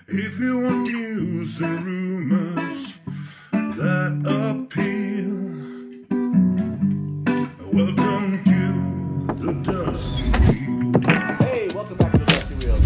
If you want news and rumors that appeal, welcome to the Dusty Wheel. Hey, welcome back to the Dusty Wheel.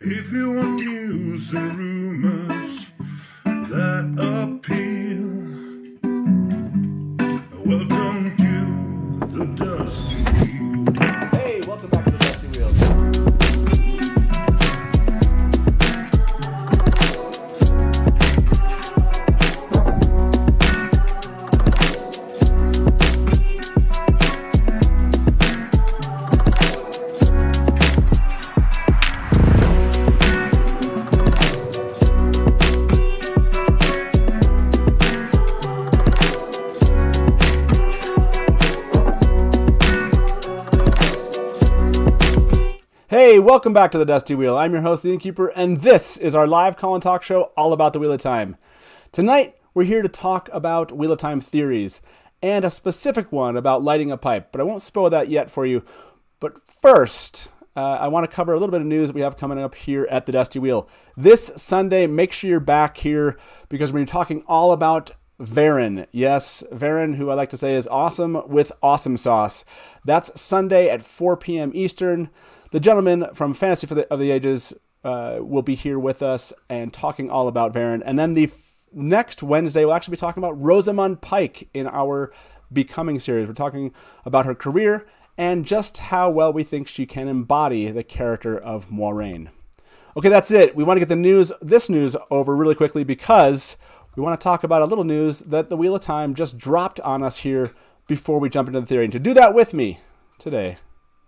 If you want news and rumors that appeal, welcome to the Dusty Wheel. Hey, welcome back to the Dusty Wheel. Hey, welcome back to the Dusty Wheel. I'm your host, the Innkeeper, and this is our live call and talk show all about the Wheel of Time. Tonight, we're here to talk about Wheel of Time theories, and a specific one about lighting a pipe, but I won't spoil that yet for you. But first, I want to cover a little bit of news that we have coming up here at the Dusty Wheel. This Sunday, make sure you're back here, because we're talking all about Varan. Yes, Varan, who I like to say is awesome with awesome sauce. That's Sunday at 4 p.m. Eastern. The gentleman from Fantasy of the Ages will be here with us and talking all about Varan. And then the next Wednesday, we'll actually be talking about Rosamund Pike in our Becoming series. We're talking about her career and just how well we think she can embody the character of Moiraine. Okay, that's it. We want to get this news over really quickly because we want to talk about a little news that the Wheel of Time just dropped on us here before we jump into the theory. And to do that with me today,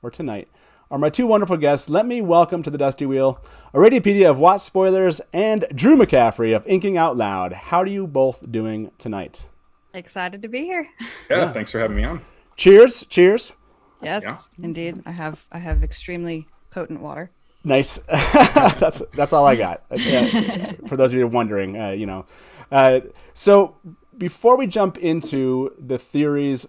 or tonight, are my two wonderful guests. Let me welcome to the Dusty Wheel Aradiapedia of WoTSpoilers and Drew McCaffrey of Inking Out Loud. How are you both doing tonight? Excited to be here. Yeah, thanks for having me on. Cheers. Cheers. Yes, Indeed. I have extremely potent water. Nice. That's all I got. For those of you wondering, So before we jump into the theories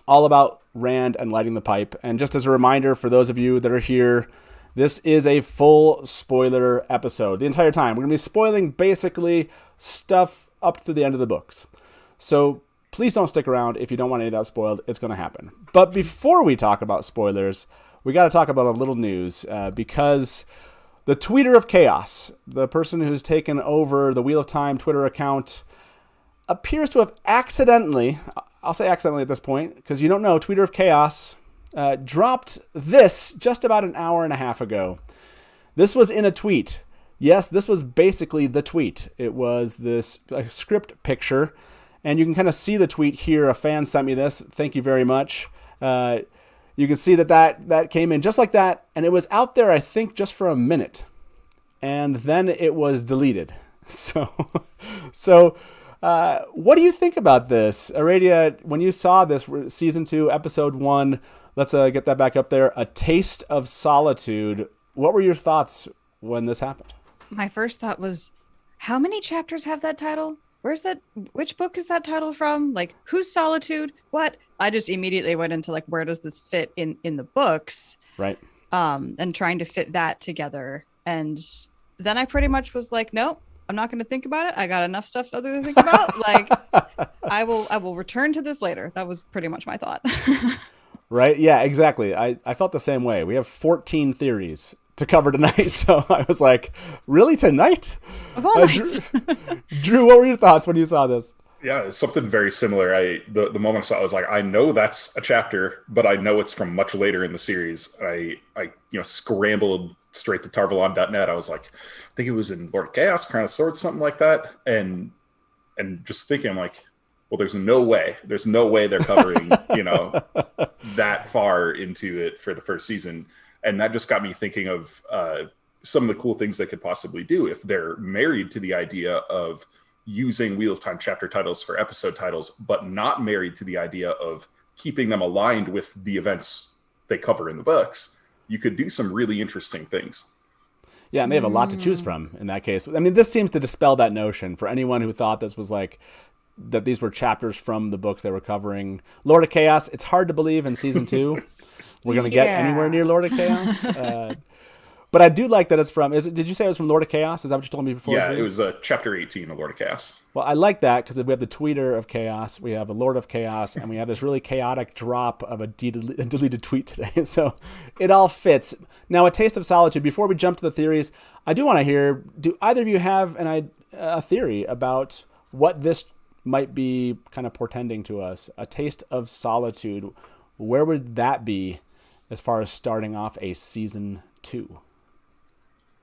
all about Rand and lighting the pipe, and just as a reminder for those of you that are here, this is a full spoiler episode. The entire time we're going to be spoiling basically stuff up to the end of the books. So please don't stick around if you don't want any of that spoiled. It's going to happen. But before we talk about spoilers, we got to talk about a little news because the Tweeter of Chaos, the person who's taken over the Wheel of Time Twitter account, appears to have accidentally, I'll say accidentally at this point, because you don't know, Tweeter of Chaos dropped this just about an hour and a half ago. This was in a tweet. Yes, this was basically the tweet. It was this script picture, and you can kind of see the tweet here. A fan sent me this. Thank you very much. You can see that came in just like that, and it was out there, I think, just for a minute, and then it was deleted. So what do you think about this? Aradia, when you saw this, Season 2, Episode 1, let's get that back up there, A Taste of Solitude, what were your thoughts when this happened? My first thought was, how many chapters have that title? Where's that? Which book is that title from? Like, who's Solitude? What? I just immediately went into, like, where does this fit in the books? Right. And trying to fit that together. And then I pretty much was like, nope. I'm not going to think about it. I got enough stuff other to think about. Like, I will return to this later. That was pretty much my thought. Right? Yeah, exactly. I felt the same way. We have 14 theories to cover tonight. So I was like, really, tonight? Of all nights. Drew, what were your thoughts when you saw this? Yeah, it's something very similar. The moment I saw it, I was like, I know that's a chapter, but I know it's from much later in the series. I scrambled straight to tarvalon.net. I was like, I think it was in Lord of Chaos, Crown of Swords, something like that. And just thinking, I'm like, well, there's no way they're covering, that far into it for the first season. And that just got me thinking of some of the cool things they could possibly do if they're married to the idea of using Wheel of Time chapter titles for episode titles, but not married to the idea of keeping them aligned with the events they cover in the books. You could do some really interesting things. Yeah, and they have a lot to choose from in that case. I mean, this seems to dispel that notion for anyone who thought this was like that these were chapters from the books they were covering. Lord of Chaos, it's hard to believe in season 2 we're going to get anywhere near Lord of Chaos. But I do like that it's from, did you say it was from Lord of Chaos? Is that what you told me before? Yeah, Drew? it was chapter 18 of Lord of Chaos. Well, I like that because we have the tweeter of Chaos, we have a Lord of Chaos, and we have this really chaotic drop of a deleted tweet today. So it all fits. Now, A Taste of Solitude, before we jump to the theories, I do want to hear, do either of you have a theory about what this might be kind of portending to us? A Taste of Solitude, where would that be as far as starting off a season 2?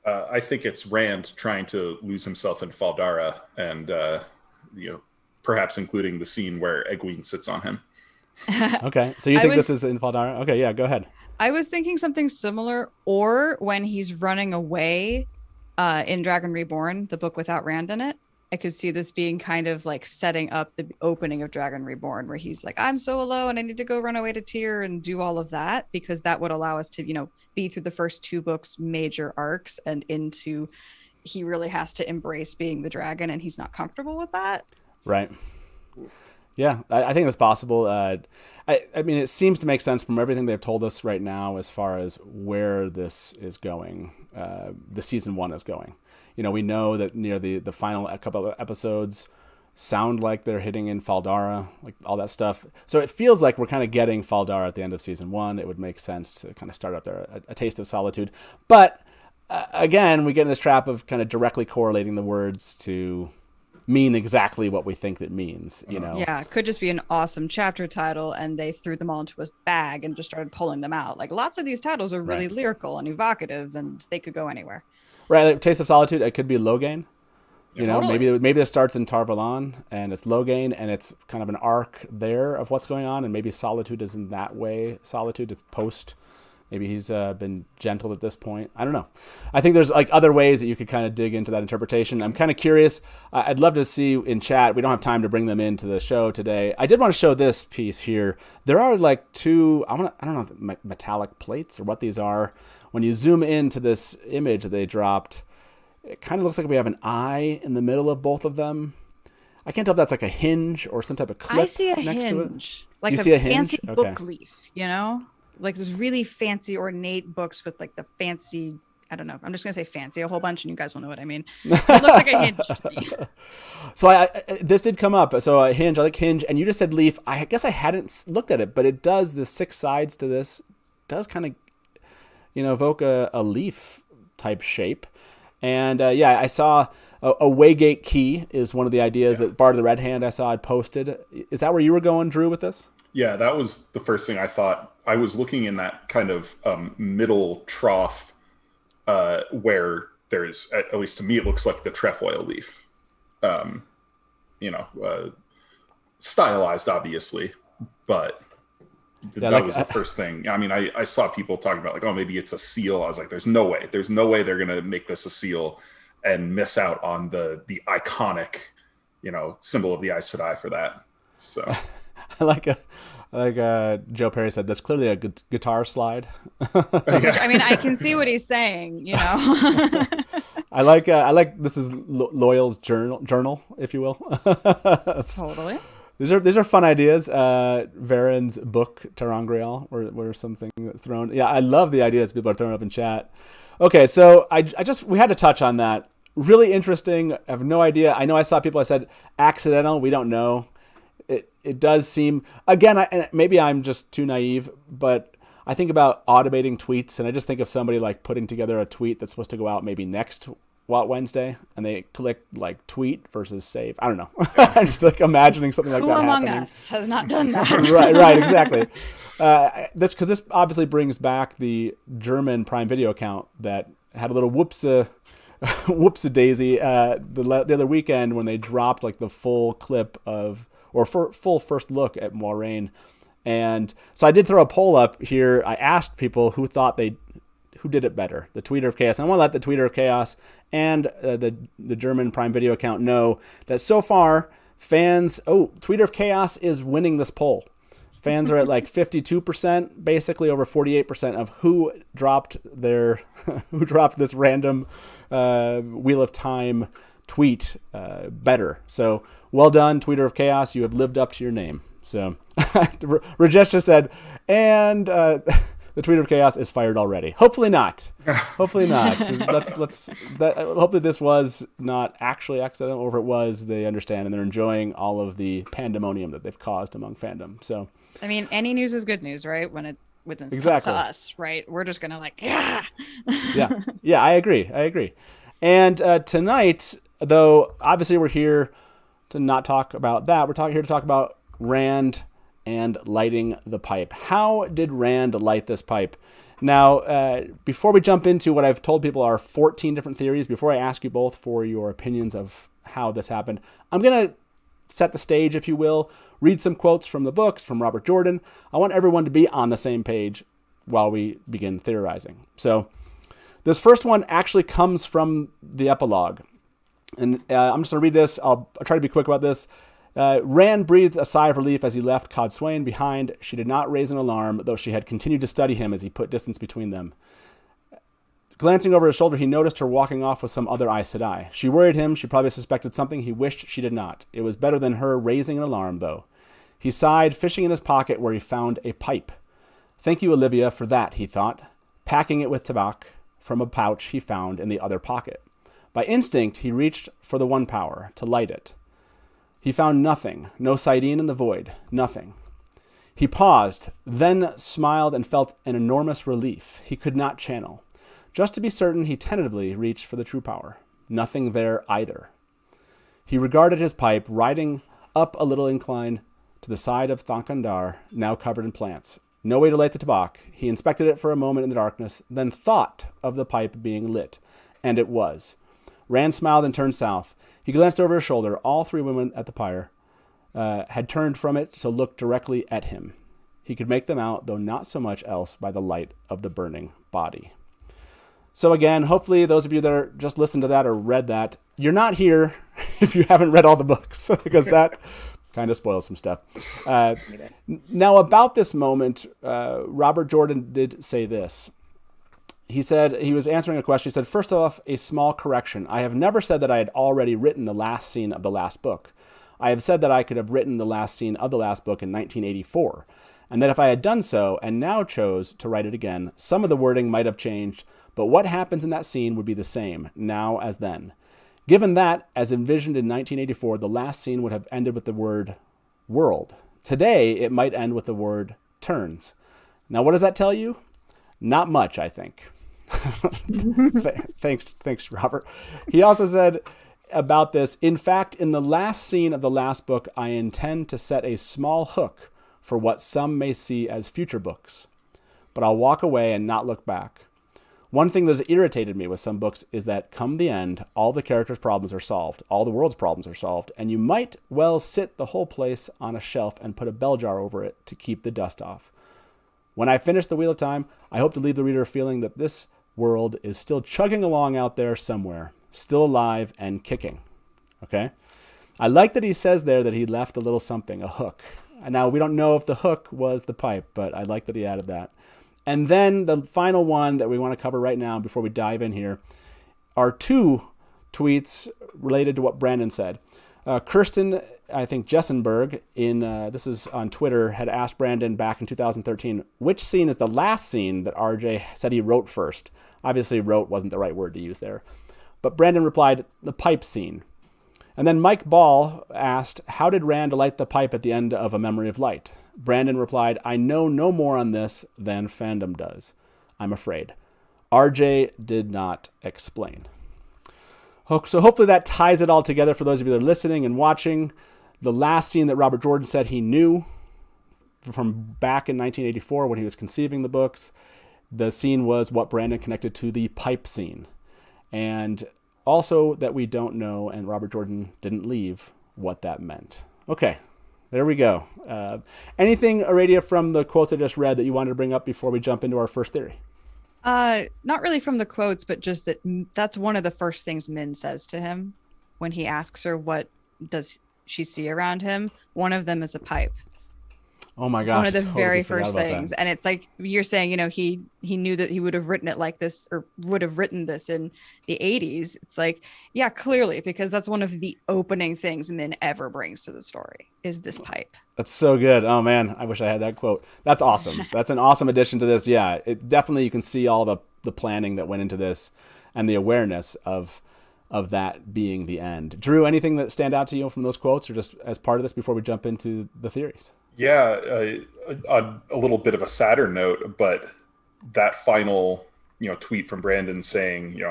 I think it's Rand trying to lose himself in Faldara, and perhaps including the scene where Egwene sits on him. Okay, so you think this is in Faldara? Okay, yeah, go ahead. I was thinking something similar, or when he's running away in Dragon Reborn, the book without Rand in it. I could see this being kind of like setting up the opening of Dragon Reborn, where he's like, I'm so alone, I need to go run away to Tyr and do all of that, because that would allow us to, be through the first 2 books' major arcs and into he really has to embrace being the dragon, and he's not comfortable with that. Right. Yeah, I think that's possible. I mean, it seems to make sense from everything they've told us right now as far as where this is going, the season 1 is going. We know that near the final couple of episodes sound like they're hitting in Faldara, like all that stuff. So it feels like we're kind of getting Faldara at the end of season 1. It would make sense to kind of start up there, a Taste of Solitude. But again, we get in this trap of kind of directly correlating the words to mean exactly what we think it means, Yeah, it could just be an awesome chapter title, and they threw them all into a bag and just started pulling them out. Like, lots of these titles are really lyrical and evocative, and they could go anywhere. Right, like Taste of Solitude, it could be Logain. Totally. Maybe it starts in Tarvalon, and it's Logain, and it's kind of an arc there of what's going on, and maybe Solitude is in that way. Solitude is post. Maybe he's been gentled at this point. I don't know. I think there's like other ways that you could kind of dig into that interpretation. I'm kind of curious. I'd love to see in chat. We don't have time to bring them into the show today. I did want to show this piece here. There are like 2, I don't know, metallic plates or what these are. When you zoom into this image that they dropped, it kind of looks like we have an eye in the middle of both of them. I can't tell if that's like a hinge or some type of clip. I see a next hinge, to it. like You a see a hinge? fancy Okay. book leaf, like those really fancy ornate books with like the fancy, I don't know, I'm just gonna say fancy a whole bunch, and you guys will know what I mean. It looks like a hinge to me. So I this did come up. So a hinge, I like hinge, and you just said leaf. I guess I hadn't looked at it, but it does. The 6 sides to this does kind of evoke a leaf type shape. And I saw a Waygate key is one of the ideas that Bard of the Red Hand I saw had posted. Is that where you were going, Drew, with this? Yeah, that was the first thing I thought. I was looking in that kind of middle trough where there's, at least to me, it looks like the trefoil leaf. Stylized, obviously, but that was the first thing. I mean, I saw people talking about like, oh, maybe it's a seal. I was like, there's no way they're going to make this a seal and miss out on the iconic, symbol of the Aes Sedai for that. So I like Joe Perry said, that's clearly a guitar slide. I mean, I can see what he's saying, I like this is Loyal's journal, if you will. Totally. These are fun ideas. Varen's book Ter'angreal, where something that's thrown. Yeah, I love the ideas people are throwing up in chat. Okay, so we had to touch on that. Really interesting. I have no idea. I know I saw people. I said accidental. We don't know. It does seem, again, and maybe I'm just too naive, but I think about automating tweets, and I just think of somebody like putting together a tweet that's supposed to go out maybe next What Wednesday, and they clicked like tweet versus save. I don't know. I'm just like imagining something like Who that among happening. us has not done that? right, exactly. This obviously brings back the German Prime Video account that had a little whoopsie-daisy the other weekend when they dropped like the full clip of, or full first look at Moridin. And so I did throw a poll up here. I asked people who did it better, the Tweeter of Chaos. And I want to let the Tweeter of Chaos and the German Prime Video account know that so far Tweeter of Chaos is winning this poll. Fans are at like 52%, basically over 48% of who dropped this random Wheel of Time tweet better. So well done, Tweeter of Chaos. You have lived up to your name. So Rajesh just said, and the Tweeter of Chaos is fired already. Hopefully not. Hopefully not. Hopefully this was not actually accidental, or if it was, they understand and they're enjoying all of the pandemonium that they've caused among fandom. So, I mean, any news is good news, right? When it comes Exactly. to us, right? We're just gonna like, yeah. Yeah, I agree. And tonight, though, obviously we're here to not talk about that. We're here to talk about Rand and lighting the pipe. How did Rand light this pipe? Now, before we jump into what I've told people are 14 different theories, before I ask you both for your opinions of how this happened, I'm going to set the stage, if you will, read some quotes from the books, from Robert Jordan. I want everyone to be on the same page while we begin theorizing. So this first one actually comes from the epilogue. And I'm just going to read this. I'll try to be quick about this. Rand breathed a sigh of relief as he left Codswain behind. She did not raise an alarm, though she had continued to study him as he put distance between them. Glancing over his shoulder, he noticed her walking off with some other Aes Sedai. She worried him. She probably suspected something he wished she did not. It was better than her raising an alarm, though. He sighed, fishing in his pocket where he found a pipe. Thank you, Olivia, for that, he thought, packing it with tobacco from a pouch he found in the other pocket. By instinct, he reached for the one power, to light it. He found nothing, no Sidene in the void, nothing. He paused, then smiled and felt an enormous relief he could not channel. Just to be certain, he tentatively reached for the true power. Nothing there either. He regarded his pipe, riding up a little incline to the side of Ter'angreal, now covered in plants. No way to light the tobacco. He inspected it for a moment in the darkness, then thought of the pipe being lit. And it was. Rand smiled and turned south. He glanced over his shoulder. All three women at the pyre had turned from it to look directly at him. He could make them out, though not so much else, by the light of the burning body. So again, hopefully those of you that are just listened to that or read that, you're not here if you haven't read all the books, because that kind of spoils some stuff. Now, about this moment, Robert Jordan did say this. He said, he was answering a question. He said, first off, a small correction. I have never said that I had already written the last scene of the last book. I have said that I could have written the last scene of the last book in 1984, and that if I had done so and now chose to write it again, some of the wording might have changed, but what happens in that scene would be the same, now as then. Given that, as envisioned in 1984, the last scene would have ended with the word world. Today, it might end with the word turns. Now, what does that tell you? Not much, I think. Thanks, Robert. He also said about this, in fact, in the last scene of the last book, I intend to set a small hook for what some may see as future books. But I'll walk away and not look back. One thing that has irritated me with some books is that come the end, all the characters' problems are solved, all the world's problems are solved, and you might well sit the whole place on a shelf and put a bell jar over it to keep the dust off. When I finish the Wheel of Time, I hope to leave the reader feeling that this world is still chugging along out there somewhere, still alive and kicking. Okay? I like that he says there that he left a little something, a hook. And now, we don't know if the hook was the pipe, but I like that he added that. And then the final one that we want to cover right now before we dive in here are two tweets related to what Brandon said. Kirsten, I think Jessenberg, this is on Twitter, had asked Brandon back in 2013, which scene is the last scene that RJ said he wrote first? Obviously, wrote wasn't the right word to use there. But Brandon replied, the pipe scene. And then Mike Ball asked, how did Rand light the pipe at the end of A Memory of Light? Brandon replied, I know no more on this than fandom does, I'm afraid. RJ did not explain. So hopefully that ties it all together for those of you that are listening and watching. The last scene that Robert Jordan said he knew from back in 1984 when he was conceiving the books, the scene was what Brandon connected to the pipe scene. And also that we don't know, and Robert Jordan didn't leave, what that meant. Okay, there we go. Anything, Aradia, from the quotes I just read that you wanted to bring up before we jump into our first theory? Not really from the quotes, but just that that's one of the first things Min says to him when he asks her what does she see around him. One of them is a pipe. Oh my It's gosh! one of the totally very forgot first about things, that. and it's like you're saying, he knew that he would have written it like this, or would have written this in the 80s. It's like, yeah, clearly, because that's one of the opening things Min ever brings to the story is this pipe. That's so good. Oh man, I wish I had that quote. That's awesome. That's an awesome addition to this. Yeah, it definitely, you can see all the planning that went into this and the awareness of that being the end. Drew, anything that stand out to you from those quotes, or just as part of this before we jump into the theories? Yeah, on a little bit of a sadder note, but that final, tweet from Brandon saying,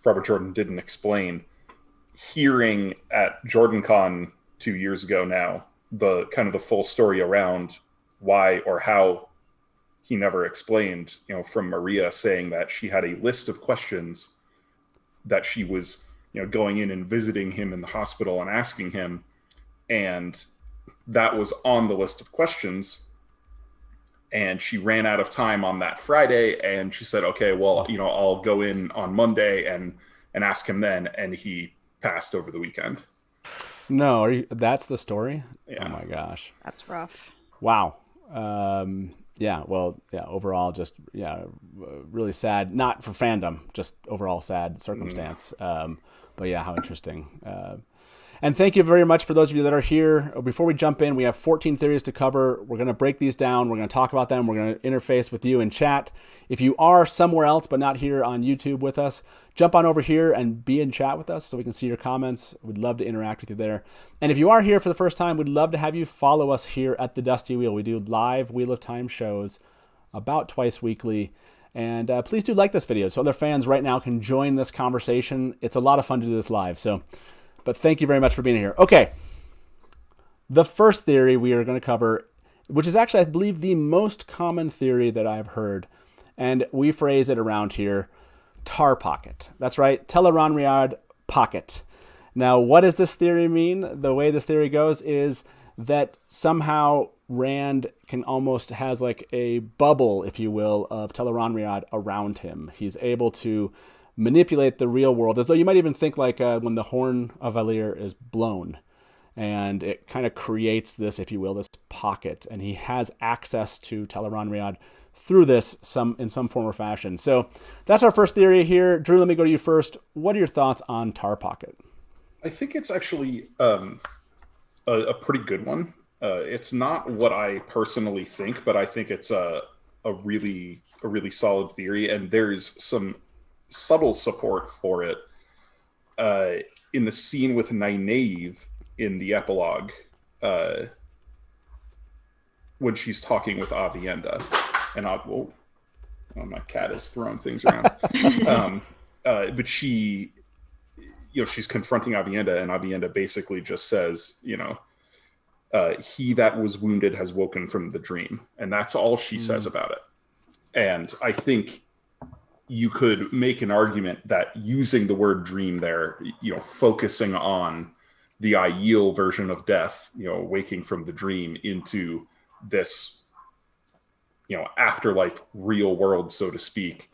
Robert Jordan didn't explain. Hearing at JordanCon 2 years ago now, the kind of the full story around why or how he never explained, from Maria saying that she had a list of questions that she was, going in and visiting him in the hospital and asking him, and that was on the list of questions, and she ran out of time on that Friday, and she said, okay, well, I'll go in on Monday and ask him then, and he passed over the weekend. No, that's the story? Yeah. Oh my gosh. That's rough. Wow. Overall, just, really sad. Not for fandom, just overall sad circumstance. But yeah, how interesting. And thank you very much for those of you that are here. Before we jump in, we have 14 theories to cover. We're going to break these down. We're going to talk about them. We're going to interface with you in chat. If you are somewhere else but not here on YouTube with us, jump on over here and be in chat with us so we can see your comments. We'd love to interact with you there. And if you are here for the first time, we'd love to have you follow us here at the Dusty Wheel. We do live Wheel of Time shows about twice weekly. And please do like this video so other fans right now can join this conversation. It's a lot of fun to do this live. But thank you very much for being here. Okay, the first theory we are going to cover, which is actually, I believe, the most common theory that I've heard, and we phrase it around here, Tar Pocket. That's right, Tel'aran'rhiod Pocket. Now, what does this theory mean? The way this theory goes is that somehow Rand can almost has like a bubble, if you will, of Tel'aran'rhiod around him. He's able to manipulate the real world, as though you might even think like when the horn of Valir is blown, and it kind of creates this, if you will, this pocket, and he has access to Tel'aran'rhiod through this in some form or fashion. So that's our first theory here. Drew, let me go to you first. What are your thoughts on Tar Pocket? I think it's actually a pretty good one. It's not what I personally think, but I think it's a really solid theory, and there's some subtle support for it in the scene with Nynaeve in the epilogue when she's talking with Aviendha, and my cat is throwing things around. But she, she's confronting Aviendha, and Aviendha basically just says, he that was wounded has woken from the dream, and that's all she says about it. And I think you could make an argument that using the word dream there, focusing on the Aiel version of death, waking from the dream into this, afterlife real world, so to speak,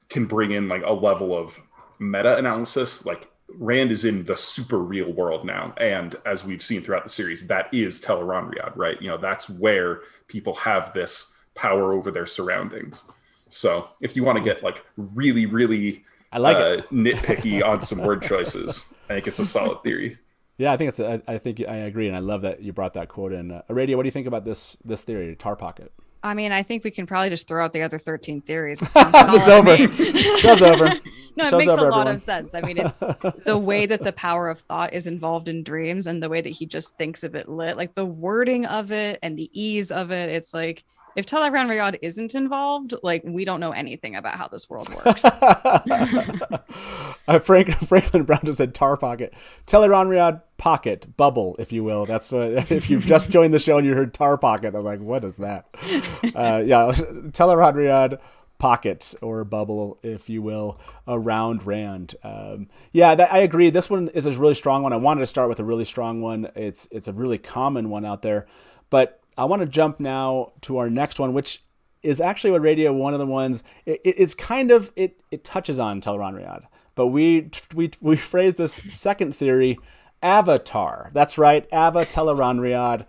can bring in like a level of meta analysis. Like Rand is in the super real world now. And as we've seen throughout the series, that is Tel'aran'rhiod, right? That's where people have this power over their surroundings. So if you want to get like really, really nitpicky on some word choices, I think it's a solid theory. Yeah, I think I agree, and I love that you brought that quote in. Aradia, what do you think about this theory, Tar Pocket? I mean, I think we can probably just throw out the other 13 theories. It's over. Show's over. No, it Show's makes over, a lot everyone. of sense. I mean, it's the way that the power of thought is involved in dreams, and the way that he just thinks of it lit, like the wording of it and the ease of it. It's like, if Tel'aran'rhiod isn't involved, like we don't know anything about how this world works. Franklin Brown just said tar pocket. Tel'aran'rhiod pocket, bubble, if you will. That's what, if you just joined the show and you heard tar pocket, I'm like, what is that? Yeah, Tel'aran'rhiod pocket or bubble, if you will, around Rand. I agree. This one is a really strong one. I wanted to start with a really strong one. It's a really common one out there, but I want to jump now to our next one, which is actually what Radio, one of the ones, it's kind of, it touches on Tel'aran'rhiod, but we phrase this second theory, AvaT'A'R. That's right, Tel'aran'rhiod.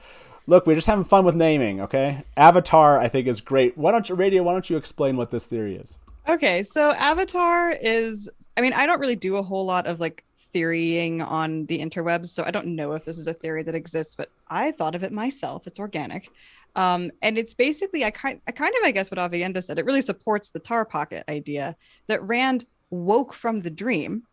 Look, we're just having fun with naming, okay? AvaT'A'R, I think, is great. Why don't you explain what this theory is? Okay, so AvaT'A'R is, I mean, I don't really do a whole lot of like theorying on the interwebs, so I don't know if this is a theory that exists, but I thought of it myself. It's organic. And it's basically, I guess what Avienda said, it really supports the tar pocket idea that Rand woke from the dream,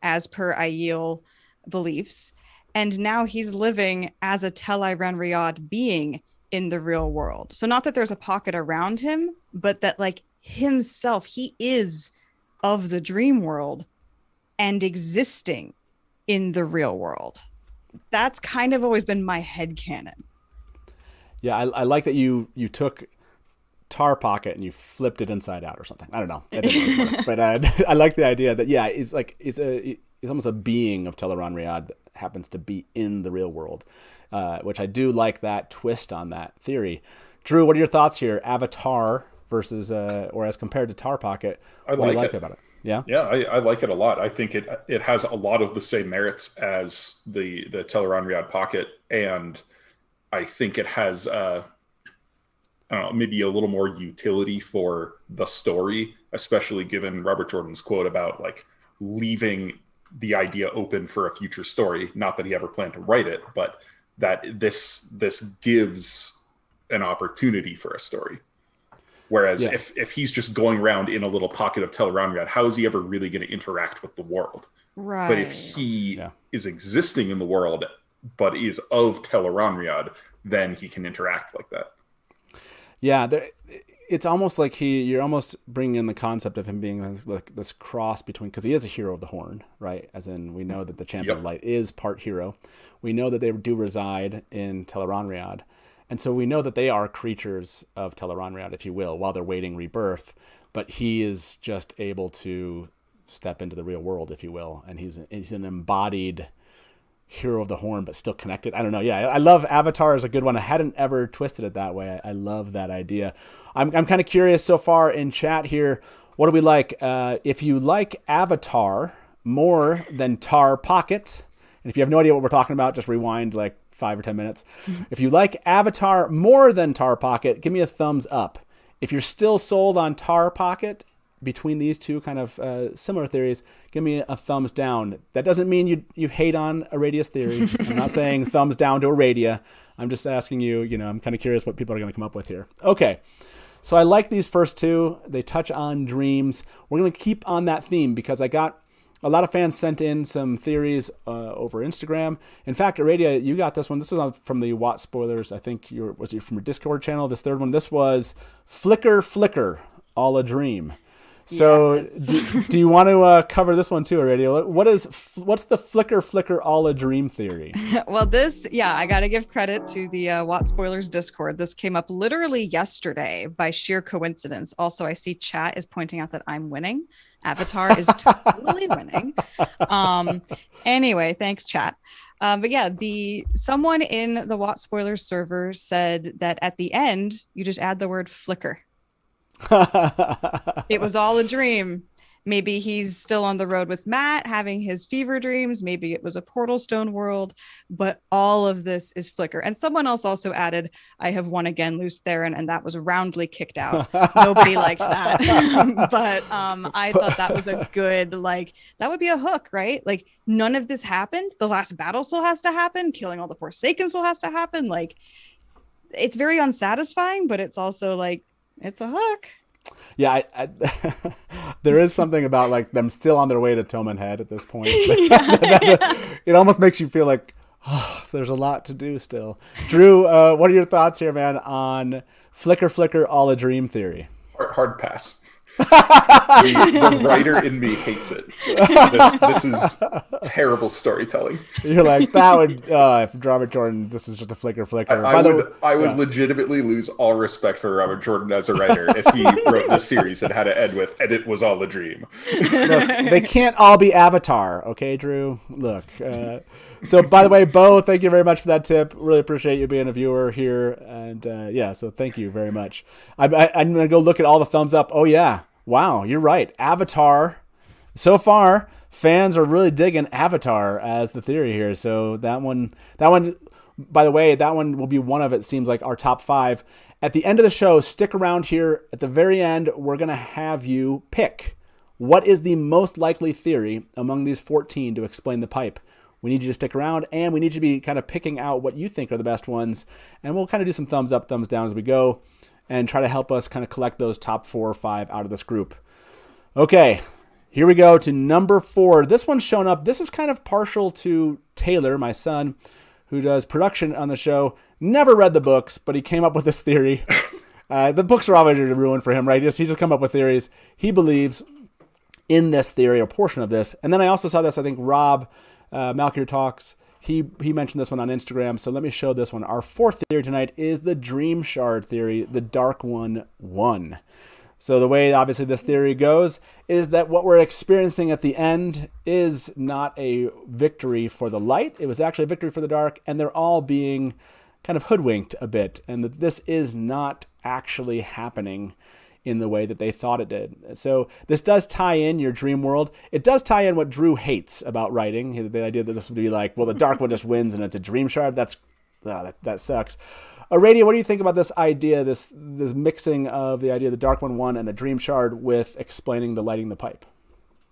as per Aiel beliefs, and now he's living as a Tel'aran'rhiod being in the real world. So not that there's a pocket around him, but that like himself, he is of the dream world and existing in the real world. That's kind of always been my headcanon. Yeah, I like that you took tar pocket and you flipped it inside out or something. I don't know. That didn't really work. But I like the idea that, yeah, it's almost a being of Tel'aran'rhiod that happens to be in the real world, which I do like that twist on that theory. Drew, what are your thoughts here? AvaT'A'R versus, or as compared to tar pocket, what do you like about it? Yeah, I like it a lot. I think it has a lot of the same merits as the Tel'aran'rhiod pocket, and I think it has I don't know, maybe a little more utility for the story, especially given Robert Jordan's quote about like leaving the idea open for a future story. Not that he ever planned to write it, but that this gives an opportunity for a story. Whereas if he's just going around in a little pocket of Tel'aran'rhiod, how is he ever really going to interact with the world? Right. But if he is existing in the world, but is of Tel'aran'rhiod, then he can interact like that. Yeah, it's almost like you're almost bringing in the concept of him being like this cross between, because he is a hero of the Horn, right? As in, we know that the Champion of Light is part hero. We know that they do reside in Tel'aran'rhiod. And so we know that they are creatures of Tel'aran'rhiod, if you will, while they're waiting rebirth. But he is just able to step into the real world, if you will. And he's an embodied hero of the Horn, but still connected. I don't know. Yeah, I love AvaT'A'R is a good one. I hadn't ever twisted it that way. I love that idea. I'm kind of curious so far in chat here. What do we like? If you like AvaT'A'R more than Tar Pocket, and if you have no idea what we're talking about, just rewind like 5 or 10 minutes. Mm-hmm. If you like AvaT'A'R more than Tar Pocket, give me a thumbs up. If you're still sold on Tar Pocket, between these two kind of similar theories, give me a thumbs down. That doesn't mean you hate on Aradia's theory. I'm not saying thumbs down to Aradia. I'm just asking you, I'm kind of curious what people are going to come up with here. Okay, so I like these first two. They touch on dreams. We're going to keep on that theme because I got a lot of fans sent in some theories over Instagram. In fact, Aradia, you got this one. This was from the WoTSpoilers. I think was it from your Discord channel? This third one. This was Flicker, all a dream. So yes. do you want to cover this one too, Aradia? What's the Flicker, all a dream theory? Well, I got to give credit to the WoTSpoilers Discord. This came up literally yesterday by sheer coincidence. Also, I see chat is pointing out that I'm winning. AvaT'A'R is totally winning. Anyway, thanks, chat. But yeah, someone in the WoTSpoilers server said that at the end, you just add the word flicker. It was all a dream. Maybe he's still on the road with Matt having his fever dreams. Maybe it was a Portal Stone world, but all of this is flicker. And someone else also added, I have won again, Luce Theron, and that was roundly kicked out. Nobody likes that. But I thought that was a good, that would be a hook, right? Like, none of this happened. The last battle still has to happen. Killing all the Forsaken still has to happen. Like, it's very unsatisfying, but it's also it's a hook. Yeah, there is something about them still on their way to Toman Head at this point. It almost makes you feel like there's a lot to do still. Drew, what are your thoughts here, man, on Flicker Flicker all a dream theory. Hard pass. The writer in me hates it. This is terrible storytelling. You're like, that would, if Robert Jordan, this is just a Flicker Flicker. I would legitimately lose all respect for Robert Jordan as a writer if he wrote this series and had to end with, and it was all a dream. Look, they can't all be AvaT'A'R, okay, Drew? Look. So, by the way, Bo, thank you very much for that tip. Really appreciate you being a viewer here. And so thank you very much. I'm going to go look at all the thumbs up. Oh, yeah. Wow, you're right. AvaT'A'R. So far, fans are really digging AvaT'A'R as the theory here. So that one, by the way, that one will be one of, it seems like, our top 5. At the end of the show, stick around here. At the very end, we're going to have you pick what is the most likely theory among these 14 to explain the pipe. We need you to stick around, and we need you to be kind of picking out what you think are the best ones. And we'll kind of do some thumbs up, thumbs down as we go, and try to help us kind of collect those top 4 or 5 out of this group. Okay, here we go to number 4. This one's shown up. This is kind of partial to Taylor, my son, who does production on the show. Never read the books, but he came up with this theory. The books are obviously ruined for him, right? He's just come up with theories. He believes in this theory, or portion of this. And then I also saw this, I think Rob Malkier Talks, he mentioned this one on Instagram, so let me show this one. Our 4th theory tonight is the Dreamshard theory, the Dark One won. So the way, obviously, this theory goes is that what we're experiencing at the end is not a victory for the light. It was actually a victory for the dark, and they're all being kind of hoodwinked a bit, and that this is not actually happening in the way that they thought it did. So this does tie in your dream world. It does tie in what Drew hates about writing. The idea that this would be like, well, the dark one just wins and it's a dream shard. That sucks. Aradia, what do you think about this idea, this mixing of the idea of the dark one won and a dream shard with explaining the lighting the pipe?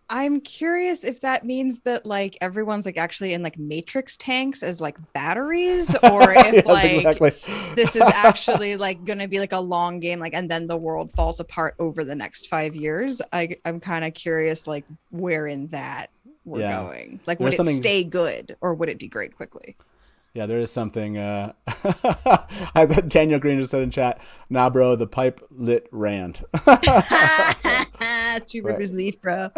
I'm curious if that means that like everyone's like actually in like matrix tanks as like batteries, or if Yes, exactly. this is actually like going to be like a long game, like, and then the world falls apart over the next 5 years. I'm kind of curious, like, where in that we're going. Like, would it stay good or would it degrade quickly? Yeah, there is something. Daniel Green just said in chat, nah, bro, the pipe lit rand. Two Rivers Leaf, bro.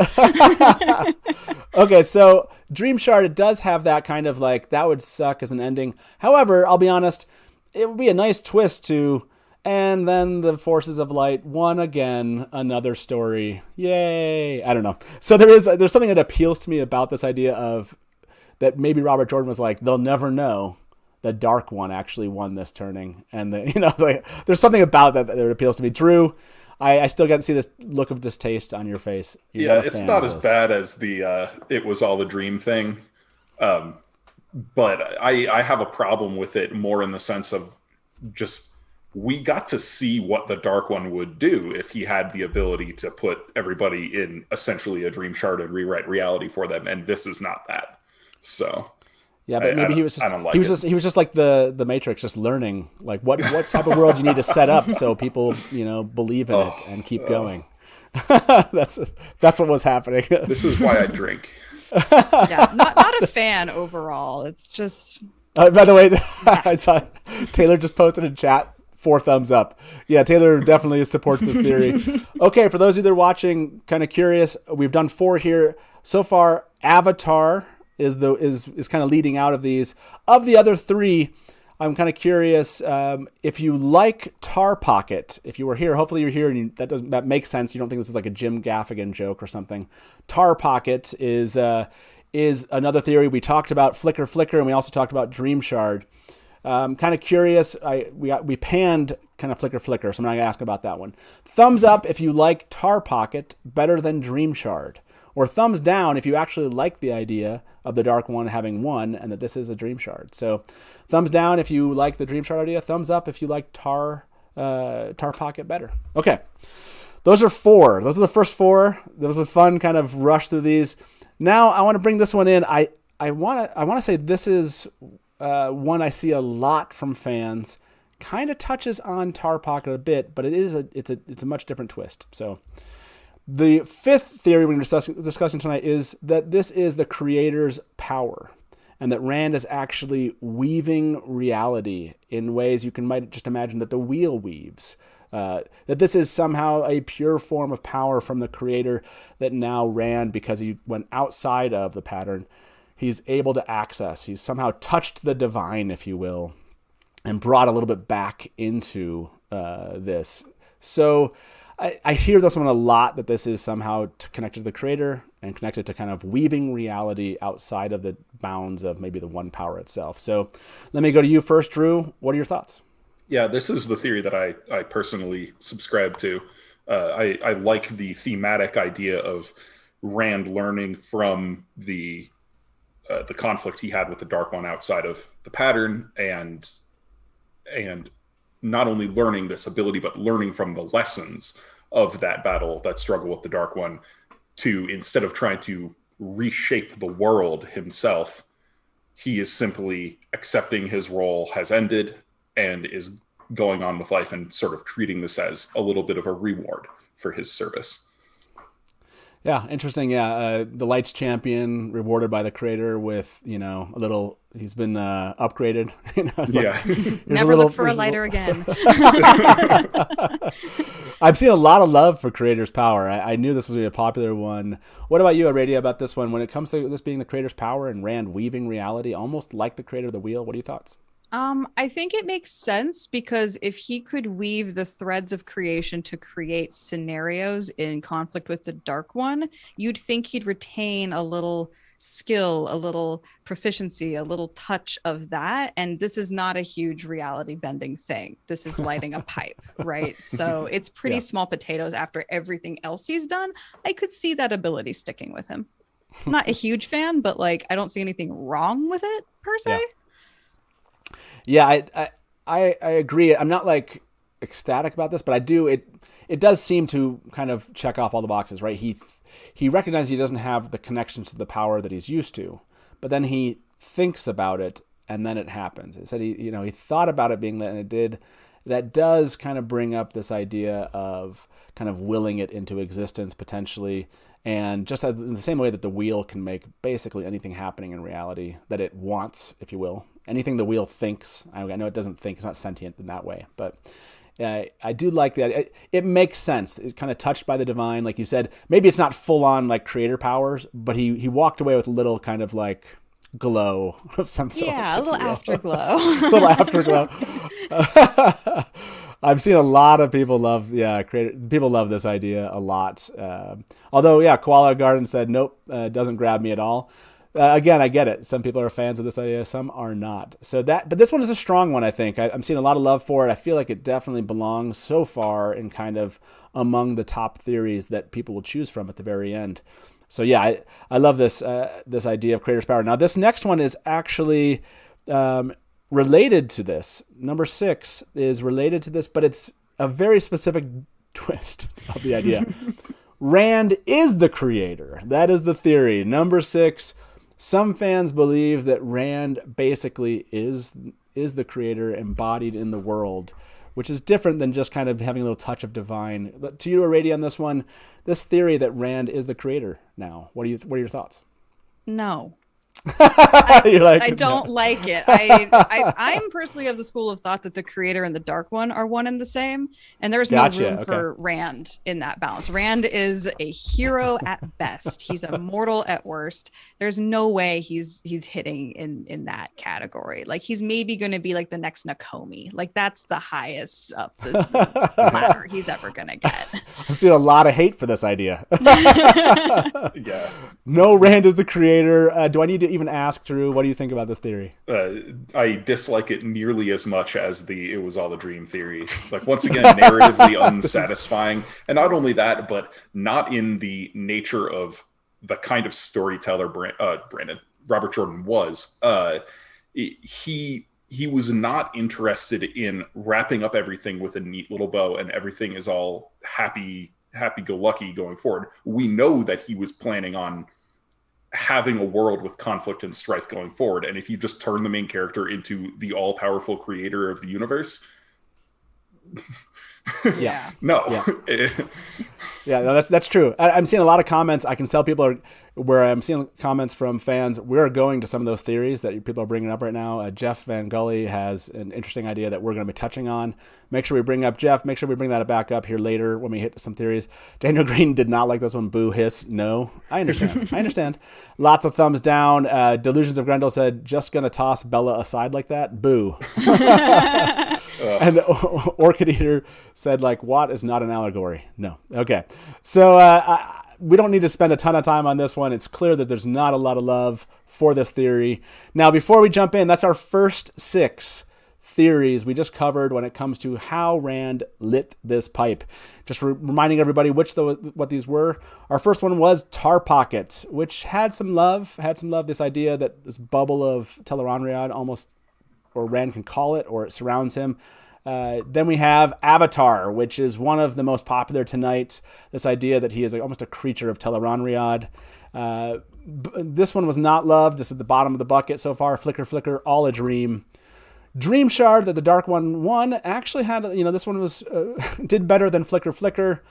Okay, so Dreamshard, it does have that kind of like, that would suck as an ending. However, I'll be honest, it would be a nice twist to, and then the forces of light won again, another story. Yay. I don't know. So there's something that appeals to me about this idea of, that maybe Robert Jordan was like, they'll never know the dark one actually won this turning. And there's something about that appeals to me. Drew, I still get to see this look of distaste on your face. It's not as bad as the it was all a dream thing. But I have a problem with it more in the sense of just, we got to see what the Dark One would do if he had the ability to put everybody in essentially a dream shard and rewrite reality for them. And this is not that. So yeah, but maybe he was just like the Matrix, just learning like what type of world you need to set up so people believe in it and keep going. That's what was happening. This is why I drink. Yeah, not a fan overall. It's just. By the way, I saw Taylor just posted in chat 4 thumbs up. Yeah, Taylor definitely supports this theory. Okay, for those of you that are watching, kind of curious, we've done 4 here so far. AvaT'A'R is kind of leading out of these. Of the other 3, I'm kind of curious if you like Tar Pocket. If you were here, hopefully you're here, and that makes sense. You don't think this is like a Jim Gaffigan joke or something. Tar Pocket is another theory. We talked about Flicker Flicker, and we also talked about Dreamshard. Kind of curious. We panned kind of Flicker Flicker, so I'm not going to ask about that one. Thumbs up if you like Tar Pocket better than Dreamshard. Or thumbs down if you actually like the idea of the Dark One having won and that this is a Dream Shard. So thumbs down if you like the Dream Shard idea. Thumbs up if you like Tar Pocket better. Okay. Those are 4. Those are the first 4. There was a fun kind of rush through these. Now I want to bring this one in. I want to say this is one I see a lot from fans. Kind of touches on Tar Pocket a bit, but it's a much different twist. So the 5th theory we're discussing tonight is that this is the creator's power. and that Rand is actually weaving reality in ways you might just imagine that the wheel weaves. That this is somehow a pure form of power from the creator that now Rand, because he went outside of the pattern, he's able to access. He's somehow touched the divine, if you will, and brought a little bit back into this. So I hear this one a lot, that this is somehow connected to the creator and connected to kind of weaving reality outside of the bounds of maybe the one power itself. So let me go to you first, Drew. What are your thoughts? Yeah, this is the theory that I personally subscribe to. I like the thematic idea of Rand learning from the conflict he had with the Dark One outside of the pattern, and not only learning this ability, but learning from the lessons of that battle, that struggle with the Dark One, to, instead of trying to reshape the world himself, he is simply accepting his role has ended and is going on with life, and sort of treating this as a little bit of a reward for his service. Yeah, interesting. Yeah, the Lights Champion rewarded by the creator with, a little. He's been upgraded. Never look for a lighter again. I've seen a lot of love for creator's power. I knew this was going to be a popular one. What about you, Aradia, about this one? When it comes to this being the creator's power and Rand weaving reality, almost like the creator of the wheel, what are your thoughts? I think it makes sense, because if he could weave the threads of creation to create scenarios in conflict with the Dark One, you'd think he'd retain a little skill, a little proficiency, a little touch of that. And this is not a huge reality bending thing. This is lighting a pipe, right? So it's pretty small potatoes after everything else he's done. I could see that ability sticking with him. I'm not a huge fan, but I don't see anything wrong with it per se. Yeah, I agree. I'm not ecstatic about this, but I do. It does seem to kind of check off all the boxes, right? He recognizes he doesn't have the connection to the power that he's used to, but then he thinks about it, and then it happens. It said he thought about it being that, and it did. That does kind of bring up this idea of kind of willing it into existence potentially, and just in the same way that the wheel can make basically anything happening in reality that it wants, if you will. Anything the wheel thinks. I know it doesn't think. It's not sentient in that way, but I do like that. It makes sense. It's kind of touched by the divine, like you said. Maybe it's not full on creator powers, but he walked away with a little kind of glow of some sort. Yeah, a little afterglow. A little afterglow. I've seen a lot of people love, people love this idea a lot. Although, Koala Garden said, nope, doesn't grab me at all. Again, I get it. Some people are fans of this idea, some are not. But this one is a strong one, I think. I'm seeing a lot of love for it. I feel like it definitely belongs so far in kind of among the top theories that people will choose from at the very end. So yeah, I love this idea of creator's power. Now, this next one is actually related to this. Number 6 is related to this, but it's a very specific twist of the idea. Rand is the creator. That is the theory. Number 6. Some fans believe that Rand basically is the creator embodied in the world, which is different than just kind of having a little touch of divine. To you, Aradia, on this one, this theory that Rand is the creator now. What are your thoughts? No. I don't like it. I'm personally of the school of thought that the creator and the Dark One are one and the same, and there's no room for Rand in that balance. Rand is a hero at best. He's a mortal at worst. There's no way he's hitting in that category. He's maybe going to be the next Nakomi. That's the highest up the ladder he's ever going to get. I'm seeing a lot of hate for this idea. Yeah. No, Rand is the creator. Do I need to even ask, Drew, what do you think about this theory? I dislike it nearly as much as it was all a dream theory. Once again, narratively unsatisfying. And not only that, but not in the nature of the kind of storyteller Robert Jordan was. He was not interested in wrapping up everything with a neat little bow and everything is all happy-go-lucky going forward. We know that he was planning on having a world with conflict and strife going forward. And if you just turn the main character into the all-powerful creator of the universe, Yeah. No. Yeah, no, that's true. I'm seeing a lot of comments. I can tell people where I'm seeing comments from fans. We're going to some of those theories that people are bringing up right now. Jeff Van Gully has an interesting idea that we're going to be touching on. Make sure we bring up Jeff. Make sure we bring that back up here later when we hit some theories. Daniel Green did not like this one. Boo, hiss. No, I understand. I understand. Lots of thumbs down. Delusions of Grendel said, just going to toss Bella aside like that. Boo. And Orchid Eater said, like, Watt is not an allegory. No. Okay. So we don't need to spend a ton of time on this one. It's clear that there's not a lot of love for this theory. Now, before we jump in, that's our first 6 theories we just covered when it comes to how Rand lit this pipe. Just reminding everybody what these were. Our first one was Tar Pocket, which had some love. This idea that this bubble of Tel'aran'rhiod almost, or Rand can call it, or it surrounds him. Then we have AvaT'A'R, which is one of the most popular tonight. This idea that he is almost a creature of Tel'aran'rhiod. This one was not loved. This is at the bottom of the bucket so far. Flicker, flicker, all a dream. Dreamshard, that the Dark One won, actually had, this one was did better than Flicker, flicker.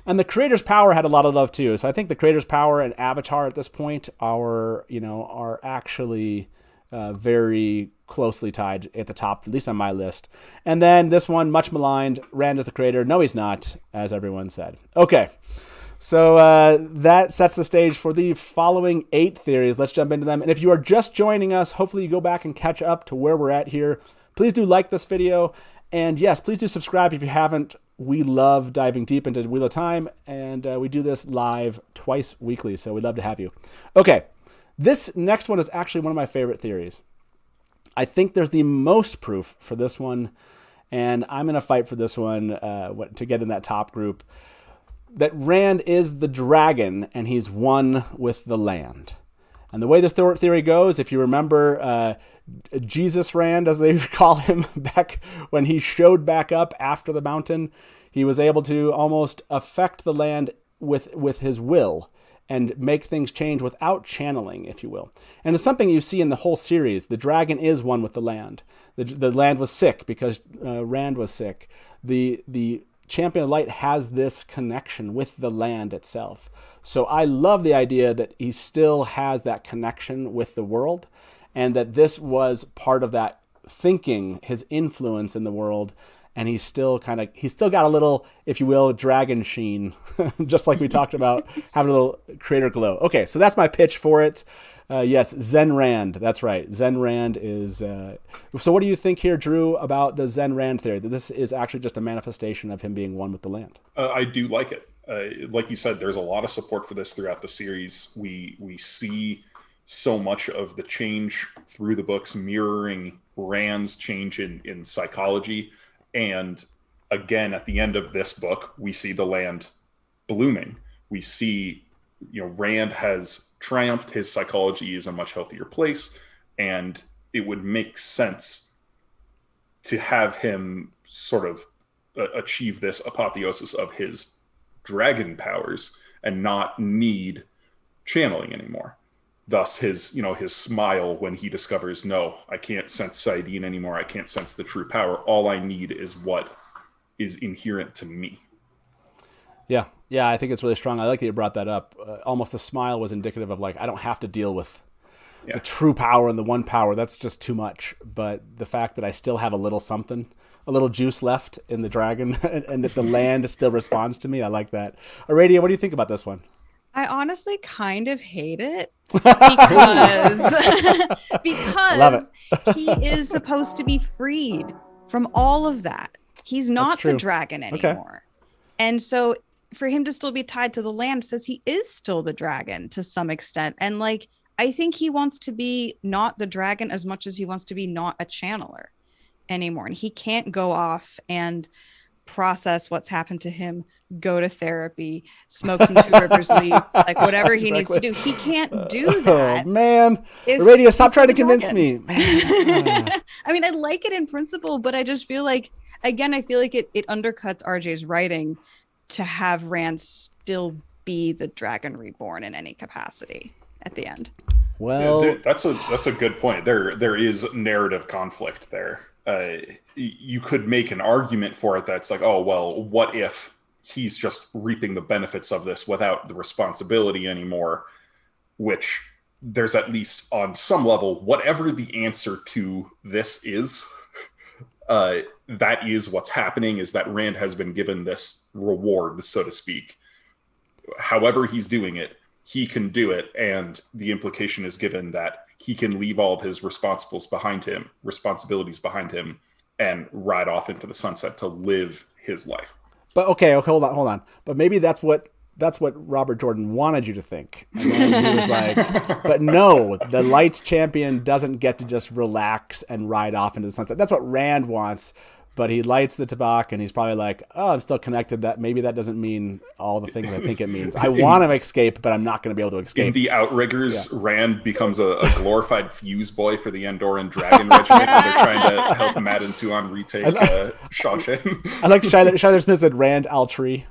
And the Creator's Power had a lot of love too. So I think the Creator's Power and AvaT'A'R at this point are actually very closely tied at the top, at least on my list. And then this one, much maligned, Rand is the creator. No, he's not, as everyone said. Okay, so that sets the stage for the following 8 theories. Let's jump into them. And if you are just joining us, hopefully you go back and catch up to where we're at here. Please do like this video. And yes, please do subscribe if you haven't. We love diving deep into Wheel of Time, and we do this live twice weekly, so we'd love to have you. Okay. This next one is actually one of my favorite theories. I think there's the most proof for this one, and I'm going to fight for this one to get in that top group, that Rand is the dragon, and he's one with the land. And the way this theory goes, if you remember Jesus Rand, as they call him, back when he showed back up after the mountain, he was able to almost affect the land with his will and make things change without channeling, if you will. And it's something you see in the whole series. The dragon is one with the land. The land was sick because Rand was sick. The Champion of Light has this connection with the land itself. So I love the idea that he still has that connection with the world, and that this was part of that thinking, his influence in the world. And he's still got a little, if you will, dragon sheen, just like we talked about, having a little creator glow. Okay, so that's my pitch for it. Yes, Zen Rand. That's right. Zen Rand is... So what do you think here, Drew, about the Zen Rand theory? That this is actually just a manifestation of him being one with the land? I do like it. Like you said, there's a lot of support for this throughout the series. We see so much of the change through the books mirroring Rand's change in psychology. And again, at the end of this book, we see the land blooming. We see, Rand has triumphed. His psychology is a much healthier place. And it would make sense to have him sort of achieve this apotheosis of his dragon powers and not need channeling anymore. Thus, his smile when he discovers, no, I can't sense Saidin anymore. I can't sense the true power. All I need is what is inherent to me. Yeah, I think it's really strong. I like that you brought that up. Almost the smile was indicative of, like, I don't have to deal with the true power and the one power. That's just too much. But the fact that I still have a little something, a little juice left in the dragon, and that the land still responds to me, I like that. Aradia, what do you think about this one? I honestly kind of hate it because because he is supposed to be freed from all of that. He's not the dragon anymore. And so for him to still be tied to the land says he is still the dragon to some extent. And like, I think he wants to be not the dragon as much as he wants to be not a channeler anymore. And he can't go off and process what's happened to him, go to therapy, smoke some Two Rivers leaf, like whatever he needs to do. He can't do that. Oh, man. Radio, stop trying to convince me. I mean, I like it in principle, but I just feel like, again, I feel like it undercuts RJ's writing to have Rand still be the dragon reborn in any capacity at the end. Well, that's a good point. There is narrative conflict there. you could make an argument for it that's like, oh, well, what if he's just reaping the benefits of this without the responsibility anymore, which there's at least on some level, whatever the answer to this is, that is what's happening, is that Rand has been given this reward, so to speak. However he's doing it, he can do it, and the implication is given that he can leave all of his responsibilities behind him, and ride off into the sunset to live his life. But okay, hold on. But maybe that's what Robert Jordan wanted you to think. And then he was like, but no, the Lights champion doesn't get to just relax and ride off into the sunset. That's what Rand wants. But he lights the tobacco and he's probably like, oh, I'm still connected. That maybe that doesn't mean all the things I think it means. I want to escape, but I'm not going to be able to escape. In the Outriggers, yeah. Rand becomes a glorified fuse boy for the Andorran Dragon Regiment when they're trying to help Matt and Tuon retake Shawshan. I like Shyler Smith said Rand Altree.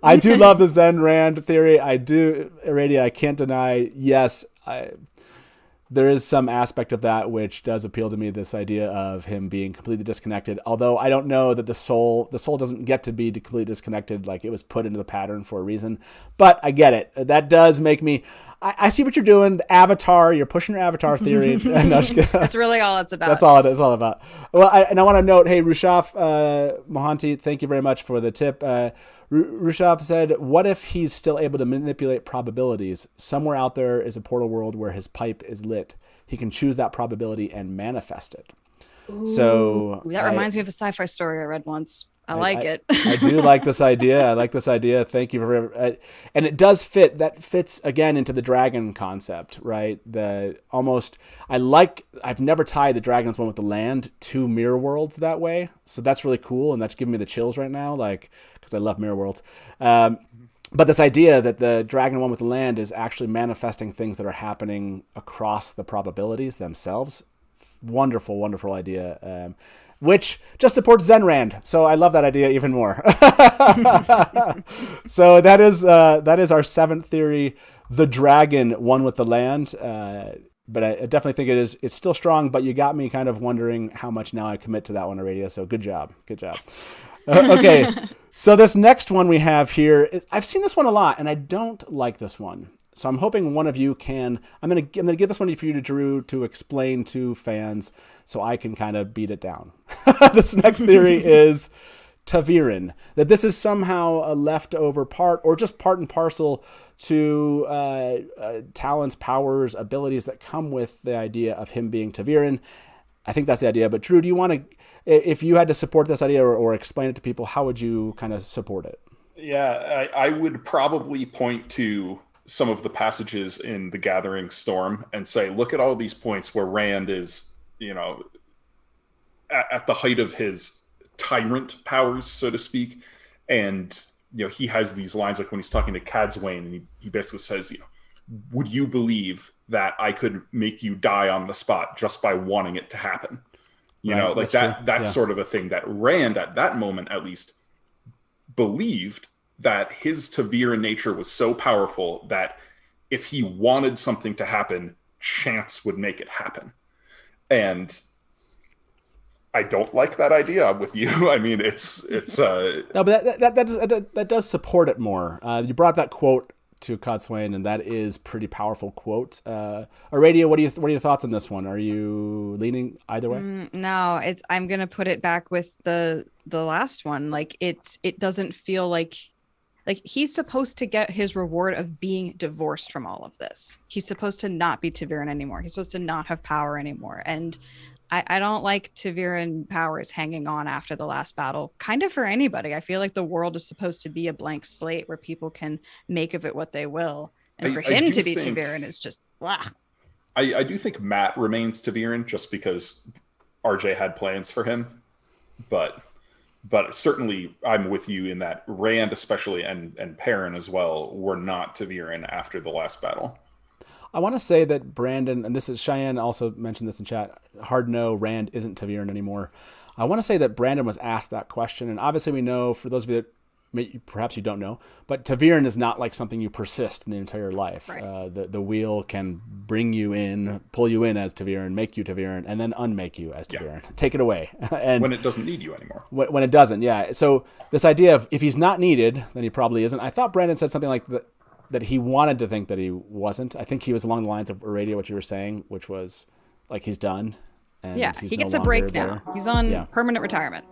I do love the Zen Rand theory. I do, Aradia, I can't deny, yes, there is some aspect of that which does appeal to me, this idea of him being completely disconnected. Although I don't know that the soul doesn't get to be completely disconnected, like it was put into the pattern for a reason. But I get it. That does make me, I see what you're doing. The AvaT'A'R, you're pushing your AvaT'A'R theory. That's really all it's about. That's all it's all about. Well, I want to note, hey, Rushaf Mohanty, thank you very much for the tip. Rushaf said, what if he's still able to manipulate probabilities? Somewhere out there is a portal world where his pipe is lit. He can choose that probability and manifest it. Ooh, so that reminds me of a sci-fi story I read once. I like it. I do like this idea. Thank you for and it does fit. That fits again into the dragon concept, right? I've never tied the dragons one with the land to mirror worlds that way. So that's really cool, and that's giving me the chills right now, like, because I love mirror worlds. But this idea that the dragon one with the land is actually manifesting things that are happening across the probabilities themselves. Wonderful, wonderful idea. Which just supports Zen Rand. So I love that idea even more. So that is our seventh theory, the dragon one with the land. But I definitely think it's still strong, but you got me kind of wondering how much now I commit to that one, Aradia. So good job. Okay. So this next one we have here, I've seen this one a lot and I don't like this one. So I'm hoping one of you can, I'm going to give this one for you to Drew to explain to fans so I can kind of beat it down. This next theory is ta'veren, that this is somehow a leftover part or just part and parcel to talents, powers, abilities that come with the idea of him being ta'veren. I think that's the idea. But Drew, do you want to, if you had to support this idea or explain it to people, how would you kind of support it? Yeah, I would probably point to some of the passages in The Gathering Storm and say, look at all these points where Rand is, at the height of his tyrant powers, so to speak. And, he has these lines like when he's talking to Cadsuane and he basically says, would you believe that I could make you die on the spot just by wanting it to happen? That's sort of a thing that Rand at that moment, at least, believed that his ta'veren nature was so powerful that if he wanted something to happen, chance would make it happen. And I don't like that idea with you. I mean, it's no, but that does support it more. You brought that quote to Cadsuane, and that is pretty powerful quote. Aradia, what are your thoughts on this one? Are you leaning either way? No, I'm gonna put it back with the last one. Like it doesn't feel like he's supposed to get his reward of being divorced from all of this. He's supposed to not be ta'veren anymore. He's supposed to not have power anymore. And I don't like ta'veren powers hanging on after the last battle, kind of for anybody. I feel like the world is supposed to be a blank slate where people can make of it what they will. And for him to be ta'veren is just, blah. I do think Matt remains ta'veren just because RJ had plans for him. But certainly I'm with you in that Rand especially and Perrin as well were not ta'veren after the last battle. I want to say that Brandon, and this is Cheyenne also mentioned this in chat, hard no, Rand isn't ta'veren anymore. I want to say that Brandon was asked that question, and obviously we know, for those of you that perhaps you don't know, but Ta'Veren is not like something you persist in the entire life. Right. The wheel can bring you in, pull you in as Ta'Veren, make you Ta'Veren, and then unmake you as Ta'Veren. Take it away. And when it doesn't need you anymore. when it doesn't, yeah. So this idea of if he's not needed, then he probably isn't. I thought Brandon said something like that he wanted to think that he wasn't. I think he was along the lines of Aradia, what you were saying, which was like he's done. And Yeah, he's he no gets a longer break there. now. He's on permanent retirement.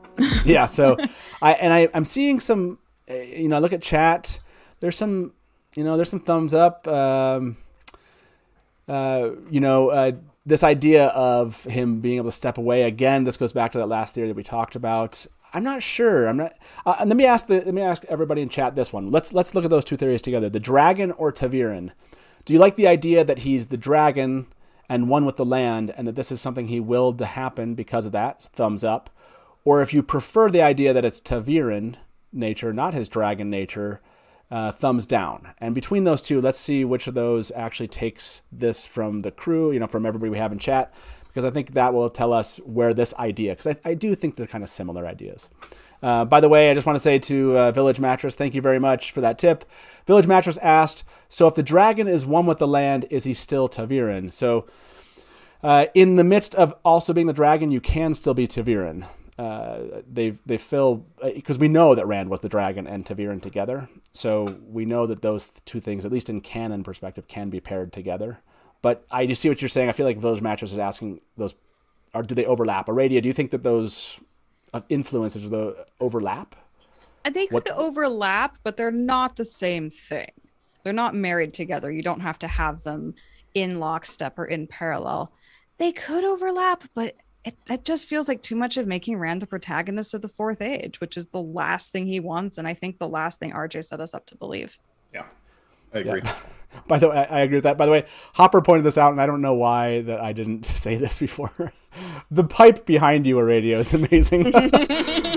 Yeah, so I'm seeing some, I look at chat. There's some thumbs up. This idea of him being able to step away again. This goes back to that last theory that we talked about. I'm not sure. I'm not. Let me ask everybody in chat this one. Let's look at those two theories together. The dragon or Ta'Veren. Do you like the idea that he's the dragon and one with the land, and that this is something he willed to happen because of that? Thumbs up. Or if you prefer the idea that it's Ta'Veren nature, not his dragon nature, thumbs down. And between those two, let's see which of those actually takes this from the crew, from everybody we have in chat, because I think that will tell us where this idea, because I do think they're kind of similar ideas. By the way, I just want to say to Village Mattress, thank you very much for that tip. Village Mattress asked, so if the dragon is one with the land, is he still Ta'Veren? So in the midst of also being the dragon, you can still be Ta'Veren. They fill, because we know that Rand was the dragon and Ta'Veren together. So we know that those two things, at least in canon perspective, can be paired together. But I just see what you're saying. I feel like Village Mattress is asking those, or do they overlap? Aradia, do you think that those influences overlap? They could overlap, but they're not the same thing. They're not married together. You don't have to have them in lockstep or in parallel. They could overlap, but it just feels like too much of making Rand the protagonist of the Fourth Age, which is the last thing he wants, and I think the last thing RJ set us up to believe. Yeah, I agree. Yeah. By the way, I agree with that. By the way, Hopper pointed this out, and I don't know why that I didn't say this before. The pipe behind you, Aradia, is amazing.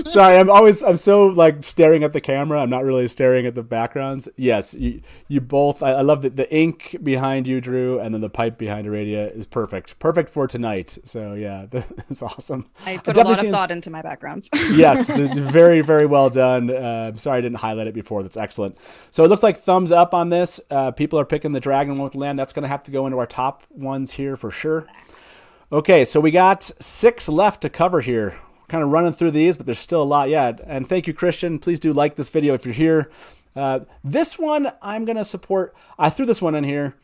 Sorry, I'm so like staring at the camera. I'm not really staring at the backgrounds. Yes, you both. I love that the ink behind you, Drew, and then the pipe behind Aradia is perfect. Perfect for tonight. So yeah, that's awesome. I put a lot of thought into my backgrounds. Yes, very, very well done. I'm sorry I didn't highlight it before. That's excellent. So it looks like thumbs up on this. People are picking the dragon one with land. That's going to have to go into our top ones here for sure. Okay, so we got 6 left to cover here. We're kind of running through these, but there's still a lot. Yeah, and thank you, Christian. Please do like this video if you're here. This one I'm going to support. I threw this one in here.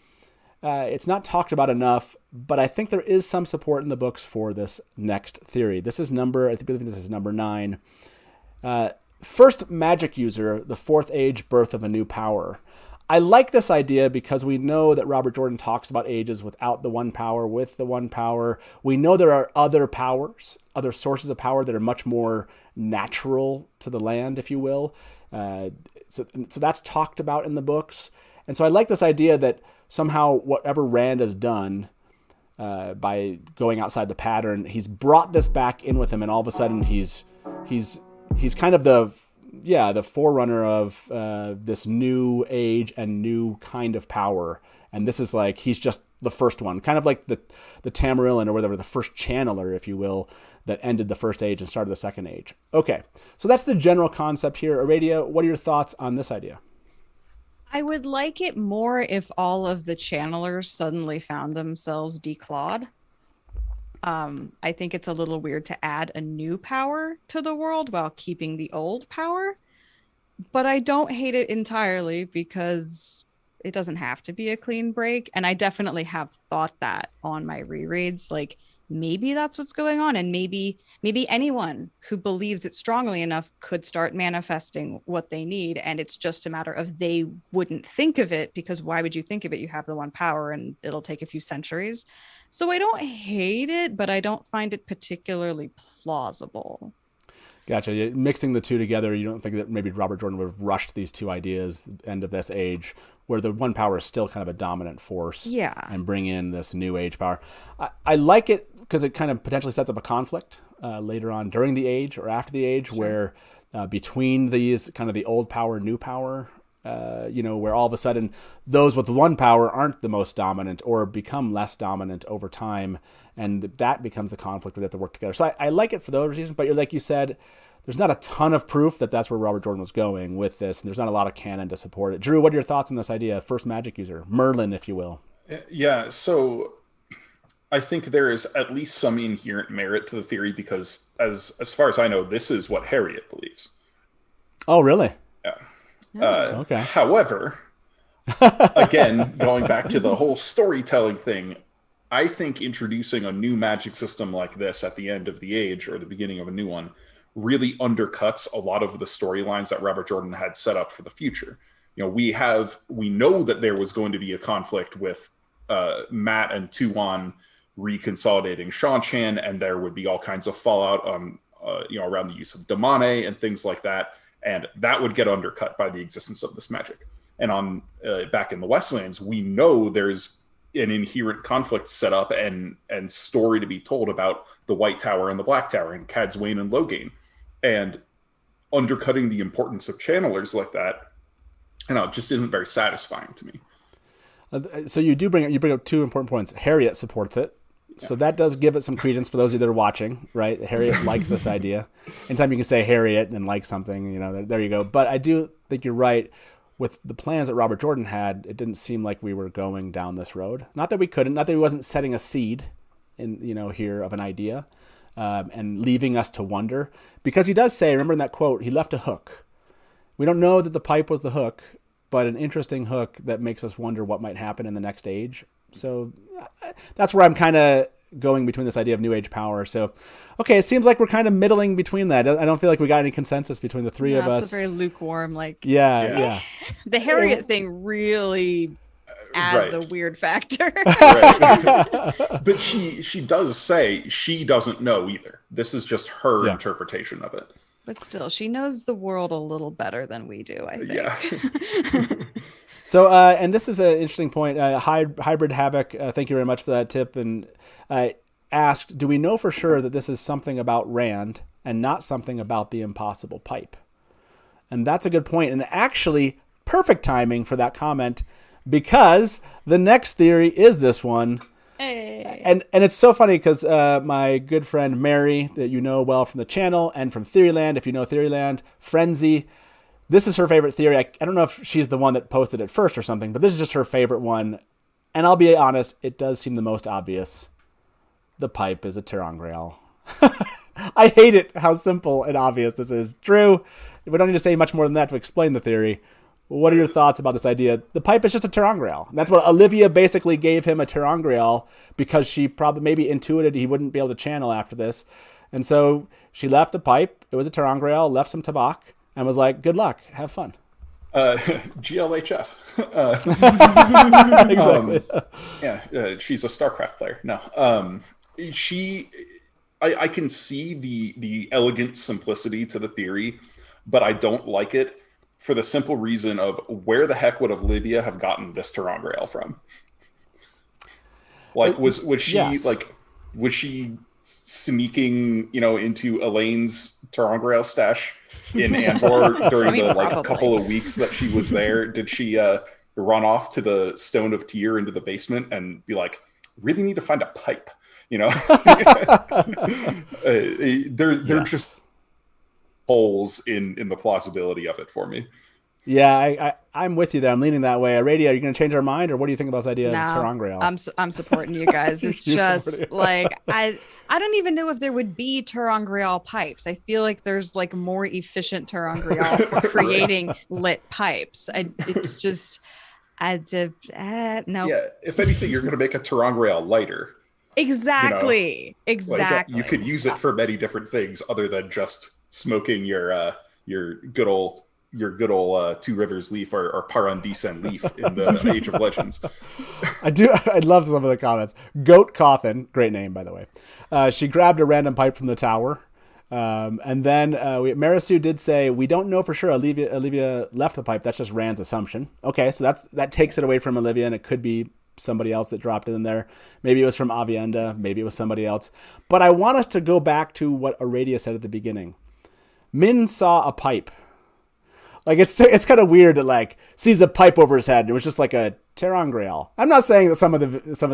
It's not talked about enough, but I think there is some support in the books for this next theory. This is I believe this is number 9. First magic user, the Fourth Age, birth of a new power. I like this idea because we know that Robert Jordan talks about ages without the one power, with the one power. We know there are other powers, other sources of power that are much more natural to the land, if you will. So that's talked about in the books. And so I like this idea that somehow whatever Rand has done by going outside the pattern, he's brought this back in with him, and all of a sudden he's kind of the forerunner of this new age and new kind of power. And this is like, he's just the first one, kind of like the Tamarilan or whatever, the first channeler, if you will, that ended the First Age and started the Second Age. Okay, so that's the general concept here. Aradia, what are your thoughts on this idea? I would like it more if all of the channelers suddenly found themselves declawed. I think it's a little weird to add a new power to the world while keeping the old power, but I don't hate it entirely because it doesn't have to be a clean break. And I definitely have thought that on my rereads, like maybe that's what's going on. And maybe anyone who believes it strongly enough could start manifesting what they need. And it's just a matter of they wouldn't think of it, because why would you think of it? You have the one power and it'll take a few centuries. So I don't hate it, but I don't find it particularly plausible. Gotcha. Mixing the two together, you don't think that maybe Robert Jordan would have rushed these two ideas, end of this age, where the one power is still kind of a dominant force, and bring in this new age power. I like it because it kind of potentially sets up a conflict later on during the age or after the age, where between these kind of the old power, new power, where all of a sudden those with one power aren't the most dominant or become less dominant over time. And that becomes the conflict where they have to work together. So I like it for those reasons. But like you said, there's not a ton of proof that that's where Robert Jordan was going with this. And there's not a lot of canon to support it. Drew, what are your thoughts on this idea? First magic user, Merlin, if you will. Yeah, so I think there is at least some inherent merit to the theory because, as far as I know, this is what Harriet believes. Oh, really? Yeah. Okay. However, again, going back to the whole storytelling thing, I think introducing a new magic system like this at the end of the age or the beginning of a new one really undercuts a lot of the storylines that Robert Jordan had set up for the future. You know, we know that there was going to be a conflict with Matt and Tuan reconsolidating Shanchan, and there would be all kinds of fallout around the use of Damane and things like that, and that would get undercut by the existence of this magic. And on back in the Westlands, we know there's an inherent conflict set up and story to be told about the White Tower and the Black Tower and Cad's-Wane and Loghain, and undercutting the importance of channelers like that, it just isn't very satisfying to me. So you bring up two important points. Harriet supports it. So that does give it some credence for those of you that are watching, right? Harriet likes this idea. Anytime you can say Harriet and like something, there you go. But I do think you're right. With the plans that Robert Jordan had, it didn't seem like we were going down this road. Not that we couldn't, not that he wasn't setting a seed in, here of an idea and leaving us to wonder. Because he does say, remember in that quote, he left a hook. We don't know that the pipe was the hook, but an interesting hook that makes us wonder what might happen in the next age. So that's where I'm kind of going between this idea of new age power. So, okay, it seems like we're kind of middling between that. I don't feel like we got any consensus between the three of us. It's a very lukewarm, Yeah. The Harriet thing really adds a weird factor. Right. But she does say she doesn't know either. This is just her interpretation of it. But still, she knows the world a little better than we do, I think. Yeah. So, and this is an interesting point. Hybrid Havoc, thank you very much for that tip. And asked, do we know for sure that this is something about Rand and not something about the impossible pipe? And that's a good point. And actually, perfect timing for that comment, because the next theory is this one. Hey. And it's so funny because my good friend Mary, that you know well from the channel and from Theoryland, if you know Theoryland, Frenzy, this is her favorite theory. I don't know if she's the one that posted it first or something, but this is just her favorite one. And I'll be honest, it does seem the most obvious. The pipe is a Ter'angreal. I hate it how simple and obvious this is. Drew, we don't need to say much more than that to explain the theory. What are your thoughts about this idea? The pipe is just a Ter'angreal. That's what Olivia basically gave him, a Ter'angreal, because she probably maybe intuited he wouldn't be able to channel after this. And so she left a pipe. It was a Ter'angreal, left some tabak, and was like, good luck, have fun. GLHF. Exactly. She's a StarCraft player. No. I can see the elegant simplicity to the theory, but I don't like it for the simple reason of where the heck would Olivia have gotten this Ter'angreal from? Like, was she sneaking, into Elaine's Ter'angreal stash in Andor during the couple of weeks that she was there? Did she run off to the Stone of Tyr into the basement and be like, really need to find a pipe? They're just holes in the plausibility of it for me. Yeah, I'm with you there. I'm leaning that way. Aradia, are you going to change our mind, or what do you think about this idea of Ter'angreal? I'm supporting you guys. It's just like I don't even know if there would be Ter'angreal pipes. I feel like there's like more efficient Ter'angreal for creating lit pipes. No. Yeah, if anything, you're going to make a Ter'angreal lighter. Exactly. Like, you could use it for many different things other than just smoking your good old Two Rivers leaf or Parandisen leaf in the Age of Legends. I love some of the comments. Goat Cawthon, great name by the way. She grabbed a random pipe from the tower. And then Marisu did say, we don't know for sure Olivia left the pipe. That's just Rand's assumption. Okay, so that takes it away from Olivia, and it could be somebody else that dropped it in there. Maybe it was from Avienda. Maybe it was somebody else. But I want us to go back to what Aradia said at the beginning. Min saw a pipe. Like, it's kind of weird that, like, sees a pipe over his head. And it was just like a Ter'angreal. I'm not saying that some of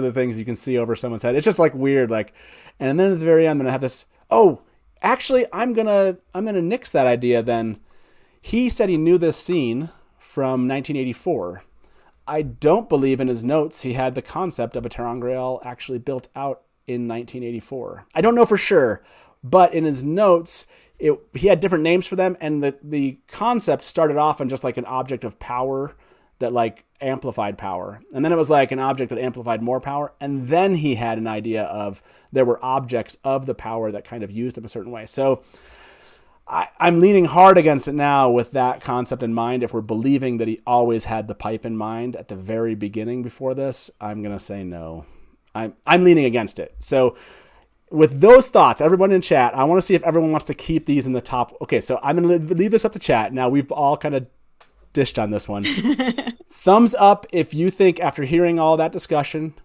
the things you can see over someone's head. It's just like weird. Like, and then at the very end, I'm gonna have this. Oh, Actually, I'm gonna nix that idea then. He said he knew this scene from 1984. I don't believe in his notes he had the concept of a Ter'angreal actually built out in 1984. I don't know for sure, but in his notes, he had different names for them, and the concept started off on just like an object of power that like amplified power. And then it was like an object that amplified more power. And then he had an idea of there were objects of the power that kind of used them a certain way. So I'm leaning hard against it now with that concept in mind. If we're believing that he always had the pipe in mind at the very beginning before this, I'm going to say no. I'm leaning against it. So with those thoughts, everyone in chat, I want to see if everyone wants to keep these in the top. Okay, so I'm going to leave this up to chat. Now we've all kind of dished on this one. Thumbs up if you think, after hearing all that discussion,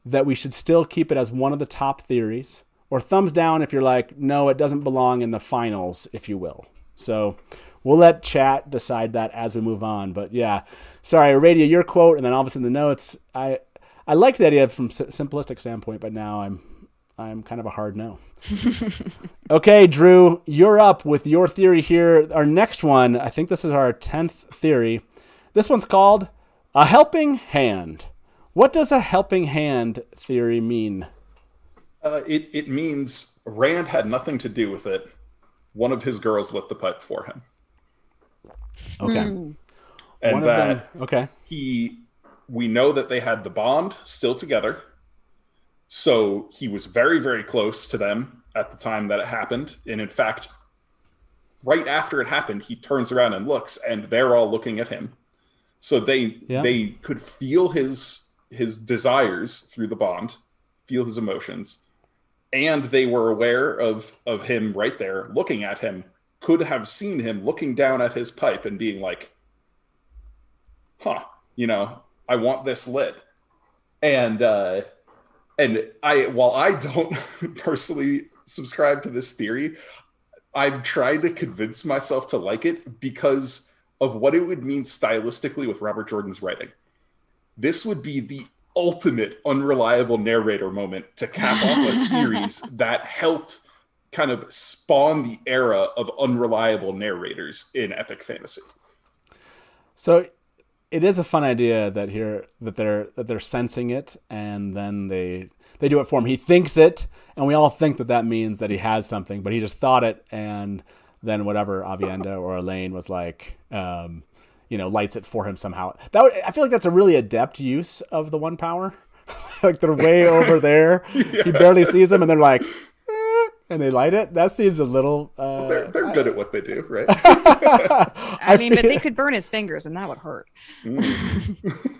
that we should still keep it as one of the top theories, or thumbs down if you're like, no, it doesn't belong in the finals, if you will. So we'll let chat decide that as we move on. But yeah, sorry, Aradia, your quote, and then obviously in the notes, I liked the idea from simplistic standpoint, but now I'm kind of a hard no. Okay, Drew, you're up with your theory here. Our next one, I think this is our 10th theory. This one's called a helping hand. What does a helping hand theory mean? It means Rand had nothing to do with it. One of his girls lit the pipe for him. Okay. And One that of them, okay. we know that they had the bond still together. So he was very, very close to them at the time that it happened. And in fact, right after it happened, he turns around and looks, and they're all looking at him. So they could feel his desires through the bond, feel his emotions. And they were aware of him right there looking at him, could have seen him looking down at his pipe and being like, I want this lit. And while I don't personally subscribe to this theory, I'm trying to convince myself to like it because of what it would mean stylistically with Robert Jordan's writing. This would be the ultimate unreliable narrator moment to cap off a series that helped kind of spawn the era of unreliable narrators in epic fantasy. So it is a fun idea that they're sensing it, and then they do it for him. He thinks it, and we all think that means that he has something, but he just thought it, and then whatever Aviendha or Elaine was like, lights it for him somehow. I feel like that's a really adept use of the one power. Like they're way over there. Yeah. He barely sees them, and they're like, and they light it. That seems a little. They're good at what they do, right? I mean, but they could burn his fingers, and that would hurt.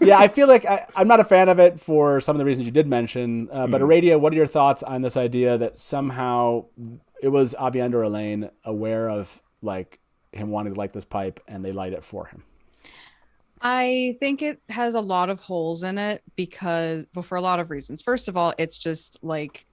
Yeah, I feel like I'm not a fan of it for some of the reasons you did mention. But Aradia, what are your thoughts on this idea that somehow it was Aviendha or Elaine aware of like him wanting to light this pipe, and they light it for him? I think it has a lot of holes in it for a lot of reasons. First of all, it's just like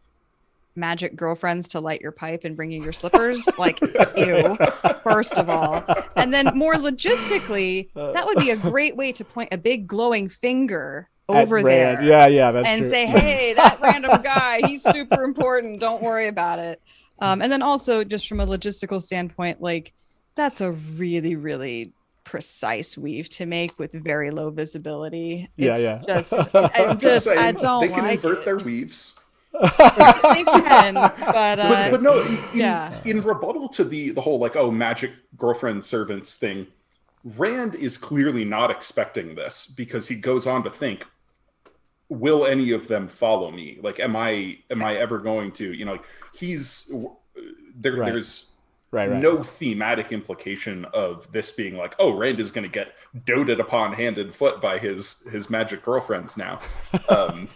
magic girlfriends to light your pipe and bring you your slippers. Like, ew, first of all. And then more logistically, that would be a great way to point a big glowing finger over there. Yeah, that's and true. say, hey, that random guy, he's super important. Don't worry about it. And then also just from a logistical standpoint, like that's a really, really precise weave to make with very low visibility. It's just saying, I don't they can like invert it. their weaves. They can, but no, in rebuttal to the whole like, magic girlfriend servants thing, Rand is clearly not expecting this because he goes on to think, will any of them follow me? Like, am I ever going to, he's there. Right. There's Right. no thematic implication of this being like, Rand is going to get doted upon hand and foot by his magic girlfriends now. And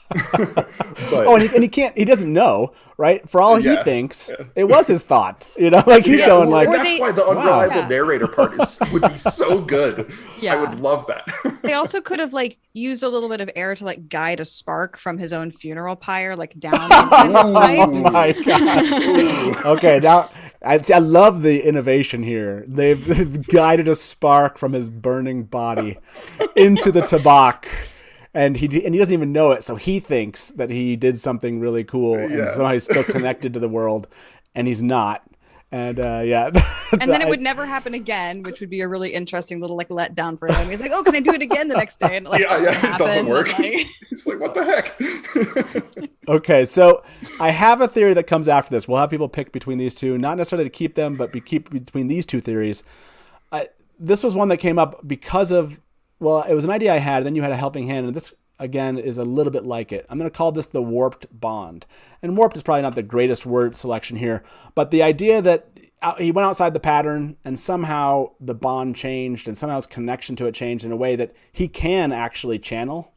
he can't. He doesn't know, right? For all he thinks, it was his thought. Like he's going like. That's why the unreliable narrator part would be so good. Yeah. I would love that. They also could have like used a little bit of air to like guide a spark from his own funeral pyre like down into his pipe. Oh my god! Okay, now. I love the innovation here. They've guided a spark from his burning body into the tabak, and he doesn't even know it. So he thinks that he did something really cool, and somehow he's still connected to the world, and he's not. And yeah. And then it would never happen again, which would be a really interesting little like letdown for him. He's like, "Oh, can I do it again the next day?" And like, it doesn't work. Like... He's like, "What the heck?" Okay, so I have a theory that comes after this. We'll have people pick between these two, not necessarily to keep them, but keep between these two theories. This was one that came up because of, well, it was an idea I had, and then you had a helping hand, and this, again, is a little bit like it. I'm going to call this the warped bond. And warped is probably not the greatest word selection here, but the idea that he went outside the pattern and somehow the bond changed and somehow his connection to it changed in a way that he can actually channel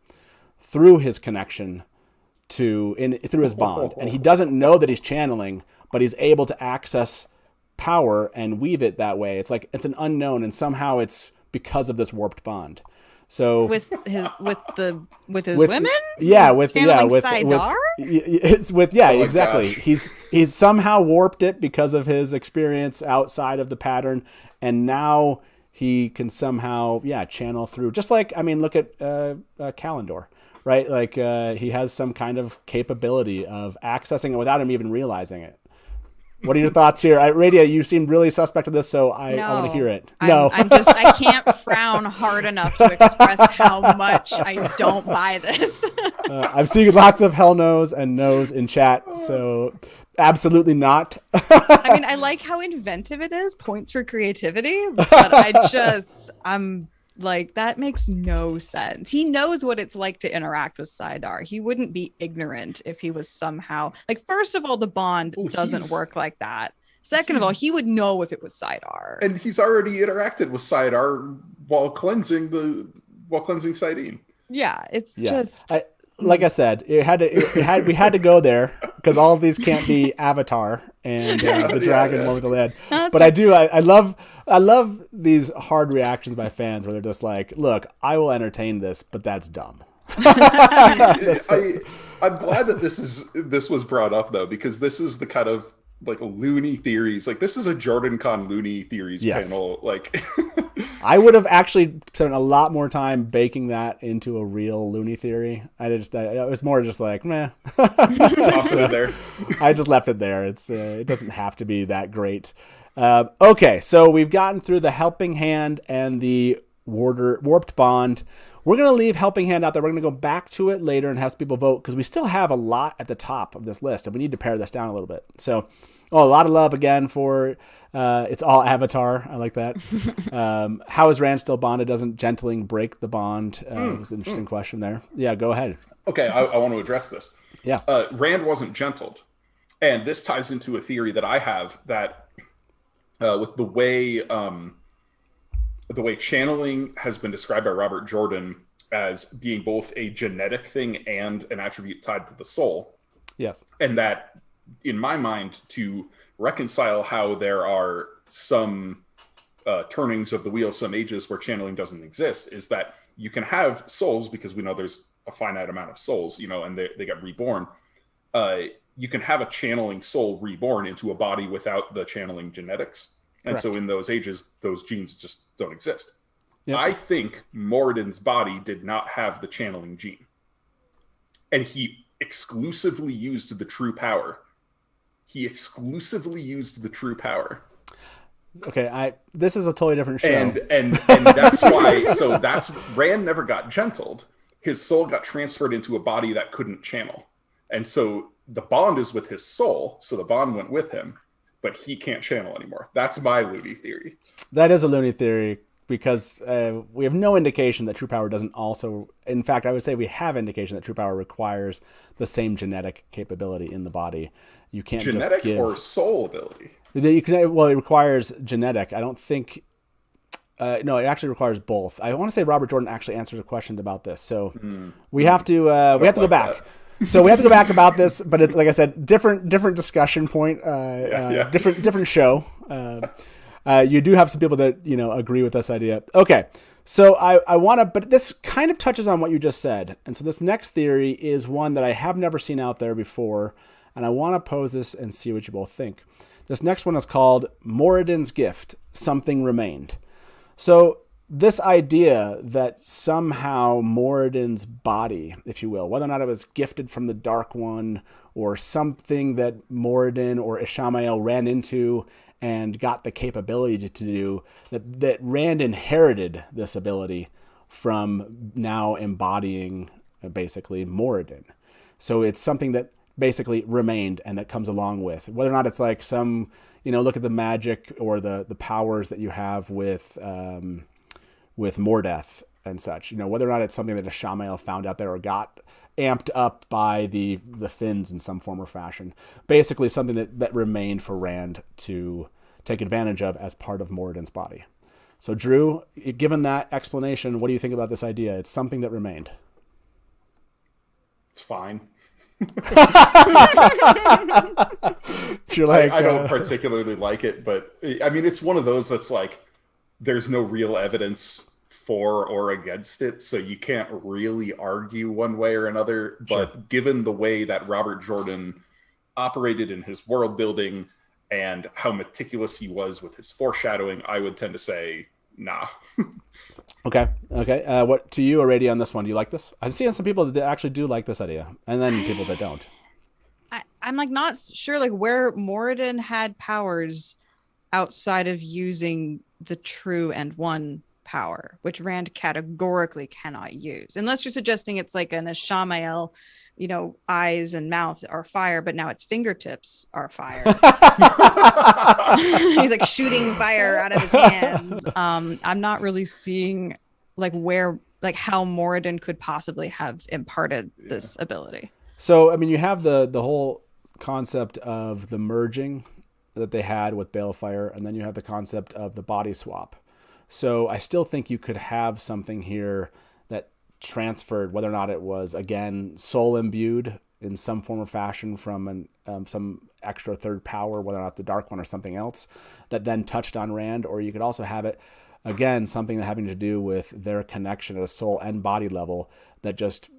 through his connection through his bond. And he doesn't know that he's channeling, but he's able to access power and weave it that way. It's like it's an unknown, and somehow it's because of this warped bond. So with his women, Sidebar? Exactly. Gosh. He's somehow warped it because of his experience outside of the pattern, and now he can somehow channel through. Just like, I mean, look at Kalendor, right? Like he has some kind of capability of accessing it without him even realizing it. What are your thoughts here? Aradia, you seem really suspect of this, so I want to hear it. I can't frown hard enough to express how much I don't buy this. I'm seeing lots of hell no's and no's in chat, so absolutely not. I mean, I like how inventive it is, points for creativity, but I'm like, that makes no sense. He knows what it's like to interact with Sidebar. He wouldn't be ignorant if he was somehow like, first of all, the bond doesn't work like that. Second of all, he would know if it was Sidebar. And he's already interacted with Sidebar while cleansing Sidene. Yeah, it's just like I said, we had to go there because all of these can't be AvaT'A'R and the dragon one with the lid. But I love these hard reactions by fans where they're just like, "Look, I will entertain this, but that's dumb." I'm glad that this was brought up though, because this is the kind of like loony theories. Like this is a Jordan Con loony theories panel. Like I would have actually spent a lot more time baking that into a real loony theory. It was more just like, meh. There. I just left it there. It doesn't have to be that great. Okay, so we've gotten through the helping hand and the warped bond. We're going to leave helping hand out there. We're going to go back to it later and have some people vote because we still have a lot at the top of this list, and we need to pare this down a little bit. So, a lot of love again for it's all AvaT'A'R. I like that. How is Rand still bonded? Doesn't gentling break the bond? It was an interesting question there. Yeah, go ahead. Okay, I want to address this. Yeah. Rand wasn't gentled. And this ties into a theory that I have that with the way channeling has been described by Robert Jordan as being both a genetic thing and an attribute tied to the soul. Yes. And that, in my mind, to reconcile how there are some turnings of the wheel, some ages where channeling doesn't exist, is that you can have souls, because we know there's a finite amount of souls, and they get reborn. You can have a channeling soul reborn into a body without the channeling genetics. And Correct. So in those ages, those genes just don't exist. Yep. I think Moridin's body did not have the channeling gene. And he exclusively used the true power. Okay, this is a totally different show. And that's why, so that's, Rand never got gentled. His soul got transferred into a body that couldn't channel. And so the bond is with his soul, so the bond went with him, but he can't channel anymore. That's my loony theory. That is a loony theory because we have no indication that true power doesn't also... In fact, I would say we have indication that true power requires the same genetic capability in the body. You can't genetic just give... or soul ability? It requires genetic. I don't think... no, it actually requires both. I want to say Robert Jordan actually answered a question about this. So we have to go back. So we have to go back about this, but like I said, different discussion point, different show. You do have some people that agree with this idea. Okay, so I want to, but this kind of touches on what you just said, and so this next theory is one that I have never seen out there before, and I want to pose this and see what you both think. This next one is called Moridin's Gift: Something Remained. So this idea that somehow Moridin's body, if you will, whether or not it was gifted from the Dark One or something that Moridin or Ishamael ran into and got the capability to do that Rand inherited this ability from now embodying basically Moridin. So it's something that basically remained and that comes along with whether or not it's like some, look at the magic or the powers that you have with Mordeth and such, whether or not it's something that a Shamael found out there or got amped up by the Finns in some form or fashion. Basically something that remained for Rand to take advantage of as part of Moridin's body. So Drew, given that explanation, what do you think about this idea? It's something that remained. It's fine. You're like, I don't particularly like it, but I mean, it's one of those that's like, there's no real evidence for or against it, so you can't really argue one way or another. But Sure. Given the way that Robert Jordan operated in his world building and how meticulous he was with his foreshadowing, I would tend to say, nah. Okay. What to you, Aradia, on this one? Do you like this? I'm seeing some people that actually do like this idea, and then people that don't. I'm like not sure like where Moridin had powers outside of using the true and one power, which Rand categorically cannot use, unless you're suggesting it's like an Ashamael, eyes and mouth are fire, but now its fingertips are fire. He's like shooting fire out of his hands. I'm not really seeing like how Moridin could possibly have imparted this ability. So, I mean, you have the whole concept of the merging that they had with Balefire, and then you have the concept of the body swap. So I still think you could have something here that transferred, whether or not it was, again, soul imbued in some form or fashion from some extra third power, whether or not the Dark One or something else, that then touched on Rand. Or you could also have it, again, something having to do with their connection at a soul and body level that just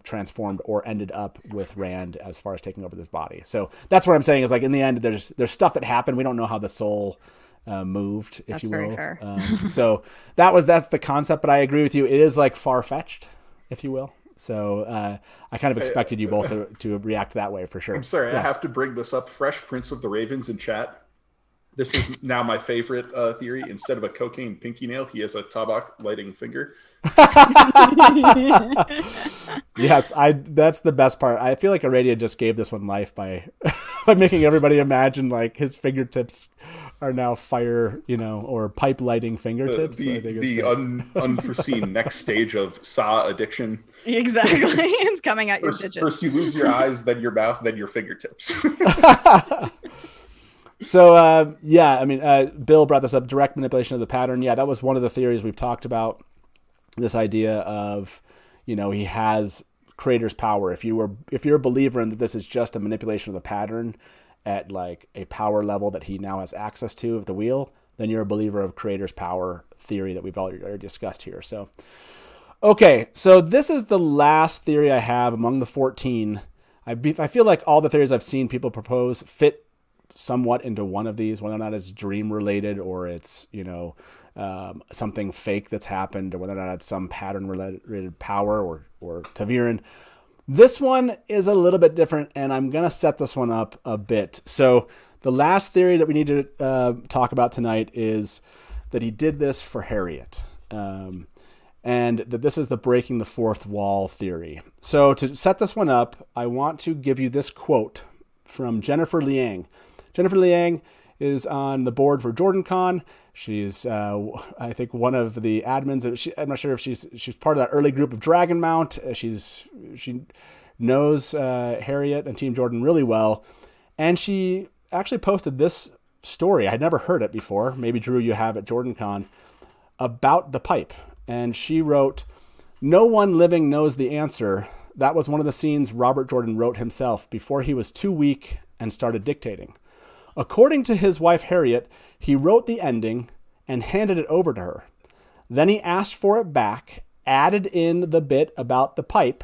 transformed or ended up with Rand as far as taking over this body. So that's what I'm saying is, like, in the end, there's stuff that happened. We don't know how the soul moved, if That's you will. very fair. So that's the concept, but I agree with you. It is like far-fetched, if you will. So I kind of expected you both to react that way for sure. I'm sorry, Yeah. I have to bring this up. Fresh Prince of the Ravens in chat. This is now my favorite theory. Instead of a cocaine pinky nail, he has a tabak lighting finger. Yes, that's the best part. I feel like Aradia just gave this one life by by making everybody imagine like his fingertips are now fire, or pipe lighting fingertips. I think it's The unforeseen next stage of Sa addiction. Exactly. It's coming at your digits. First you lose your eyes, then your mouth, then your fingertips. So, I mean, Bill brought this up, direct manipulation of the pattern. Yeah, that was one of the theories we've talked about, this idea of, he has creator's power. If you're a believer in that this is just a manipulation of the pattern at like a power level that he now has access to of the wheel, then you're a believer of creator's power theory that we've already discussed here. So, okay, so this is the last theory I have among the 14. I feel like all the theories I've seen people propose fit somewhat into one of these, whether or not it's dream related or it's, something fake that's happened, or whether or not it's some pattern related power or Ta'Veren. This one is a little bit different, and I'm going to set this one up a bit. So the last theory that we need to talk about tonight is that he did this for Harriet, and that this is the breaking the fourth wall theory. So to set this one up, I want to give you this quote from Jennifer Liang. Jennifer Liang is on the board for JordanCon. She's, I think, one of the admins. I'm not sure if she's part of that early group of Dragonmount. She knows Harriet and Team Jordan really well, and she actually posted this story. I'd never heard it before. Maybe Drew, you have at JordanCon, about the pipe. And she wrote, "No one living knows the answer. That was one of the scenes Robert Jordan wrote himself before he was too weak and started dictating. According to his wife Harriet, he wrote the ending and handed it over to her. Then he asked for it back, added in the bit about the pipe,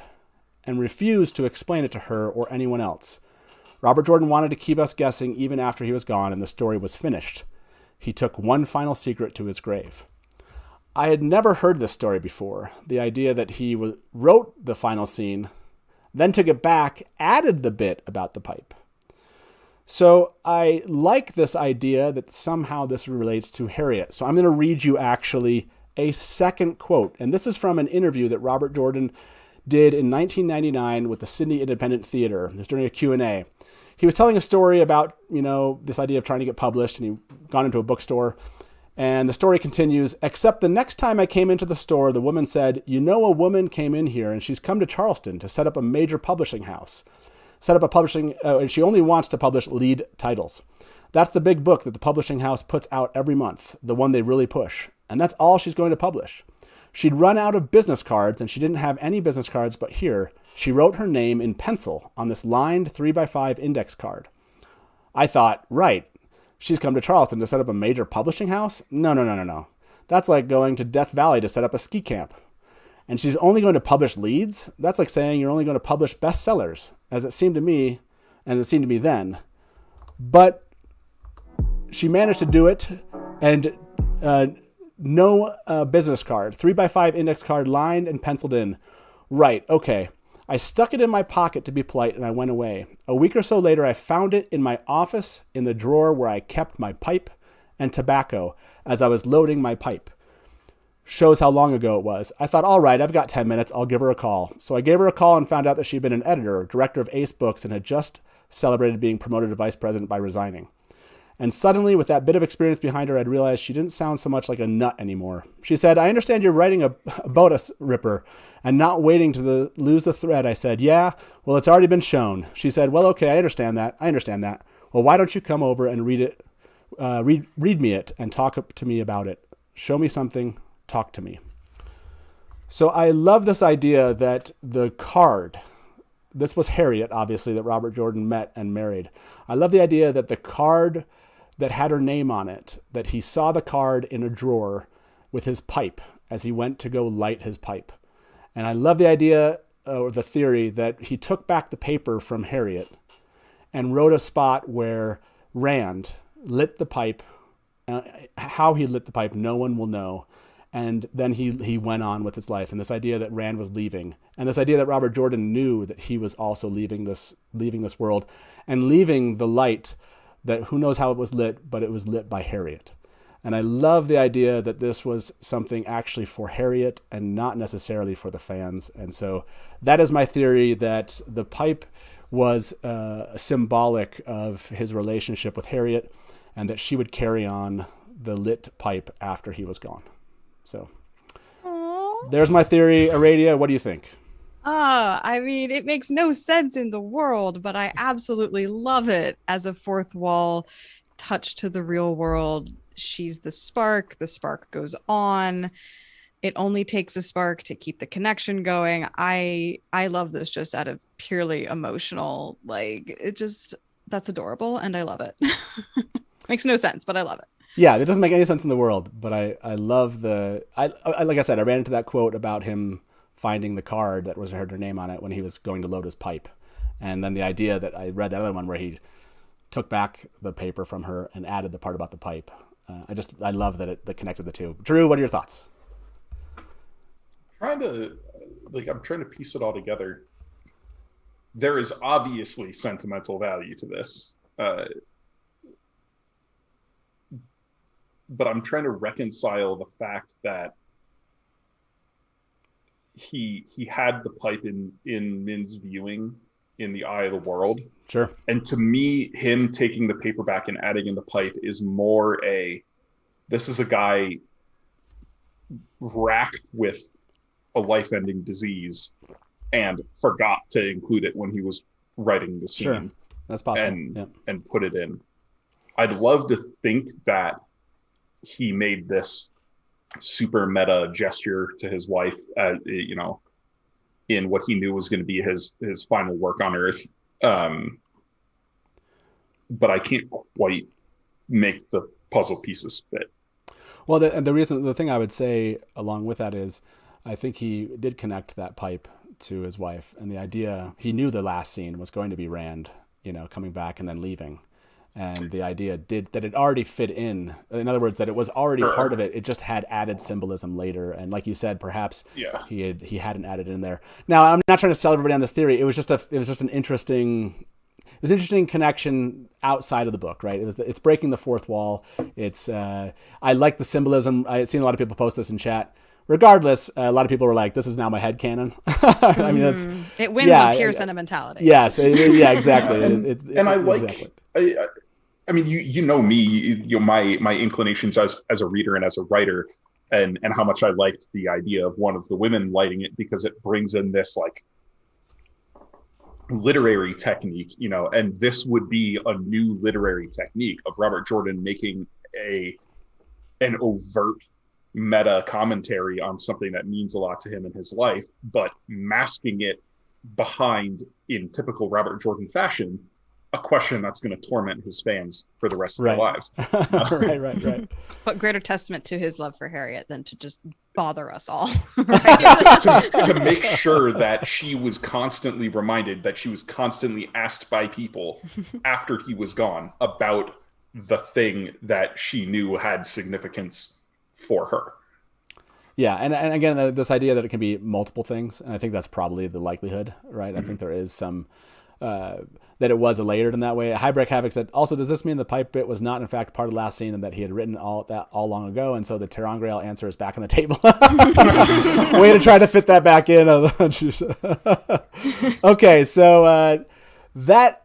and refused to explain it to her or anyone else. Robert Jordan wanted to keep us guessing even after he was gone and the story was finished. He took one final secret to his grave." I had never heard this story before. The idea that he wrote the final scene, then took it back, added the bit about the pipe. So I like this idea that somehow this relates to Harriet. So I'm going to read you actually a second quote. And this is from an interview that Robert Jordan did in 1999 with the Sydney Independent Theater. It was during a Q&A. He was telling a story about, this idea of trying to get published, and he'd gone into a bookstore. And the story continues, except the next time I came into the store, the woman said, a woman came in here and she's come to Charleston to set up a major publishing house. And she only wants to publish lead titles. That's the big book that the publishing house puts out every month, the one they really push. And that's all she's going to publish. She'd run out of business cards, and she didn't have any business cards, but here, she wrote her name in pencil on this lined 3x5 index card. I thought, right, she's come to Charleston to set up a major publishing house? No. That's like going to Death Valley to set up a ski camp. And she's only going to publish leads? That's like saying you're only going to publish bestsellers, as it seemed to me then. But she managed to do it, and no business card, 3x5 index card lined and penciled in. Right, okay. I stuck it in my pocket to be polite, and I went away. A week or so later, I found it in my office in the drawer where I kept my pipe and tobacco as I was loading my pipe. Shows how long ago it was. I thought, all right, I've got 10 minutes. I'll give her a call. So I gave her a call and found out that she'd been an editor, director of Ace Books, and had just celebrated being promoted to vice president by resigning. And suddenly, with that bit of experience behind her, I'd realized she didn't sound so much like a nut anymore. She said, I understand you're writing about a ripper and not waiting to lose the thread. I said, yeah, well, it's already been shown. She said, well, okay, I understand that. Well, why don't you come over and read it? Read me it and talk to me about it. Show me something. Talk to me. So I love this idea that the card, this was Harriet, obviously, that Robert Jordan met and married. I love the idea that the card that had her name on it, that he saw the card in a drawer with his pipe as he went to go light his pipe. And I love the idea or the theory that he took back the paper from Harriet and wrote a spot where Rand lit the pipe. How he lit the pipe, no one will know. And then he went on with his life. And this idea that Rand was leaving, and this idea that Robert Jordan knew that he was also leaving this world and leaving the light that who knows how it was lit, but it was lit by Harriet. And I love the idea that this was something actually for Harriet and not necessarily for the fans. And so that is my theory, that the pipe was symbolic of his relationship with Harriet, and that she would carry on the lit pipe after he was gone. So there's my theory. Aradia, what do you think? I mean, it makes no sense in the world, but I absolutely love it as a fourth wall touch to the real world. She's the spark goes on. It only takes a spark to keep the connection going. I love this just out of purely emotional, that's adorable, and I love it. Makes no sense, but I love it. Yeah, it doesn't make any sense in the world, but I love like I said, I ran into that quote about him finding the card that had her name on it when he was going to load his pipe. And then the idea that I read that other one where he took back the paper from her and added the part about the pipe. I love that it connected the two. Drew, what are your thoughts? I'm trying to piece it all together. There is obviously sentimental value to this. But I'm trying to reconcile the fact that he had the pipe in Min's viewing in the eye of the world. Sure. And to me, him taking the paper back and adding in the pipe is more this is a guy racked with a life-ending disease and forgot to include it when he was writing the scene. Sure. That's possible. And put it in. I'd love to think that he made this super meta gesture to his wife, in what he knew was going to be his final work on Earth. But I can't quite make the puzzle pieces fit. Well, the thing I would say along with that is, I think he did connect that pipe to his wife, and the idea, he knew the last scene was going to be Rand, coming back and then leaving. And the idea that it already fit in other words, that it was already part of it. It just had added symbolism later. And like you said, perhaps he hadn't added it in there. Now, I'm not trying to sell everybody on this theory. It was just an interesting, was an interesting connection outside of the book, right? It's breaking the fourth wall. It's I like the symbolism. I've seen a lot of people post this in chat. Regardless, a lot of people were like, "This is now my headcanon." I mean, that's It wins on pure sentimentality. yes, yeah, exactly. And I like. Exactly. I mean, you know me, my inclinations as a reader and as a writer, and how much I liked the idea of one of the women lighting it, because it brings in this like literary technique, you know, and this would be a new literary technique of Robert Jordan making an overt meta commentary on something that means a lot to him in his life, but masking it behind, in typical Robert Jordan fashion, a question that's going to torment his fans for the rest of their lives. Right. What greater testament to his love for Harriet than to just bother us all? to make sure that she was constantly reminded, that she was constantly asked by people after he was gone about the thing that she knew had significance for her. Yeah, and again, this idea that it can be multiple things, and I think that's probably the likelihood, right? I think there is some that it was layered in that way. Highbreak Havoc said, also, does this mean the pipe bit was not in fact part of the last scene and that he had written all long ago, and so the Ter'angreal answer is back on the table? Way to try to fit that back in. Okay, so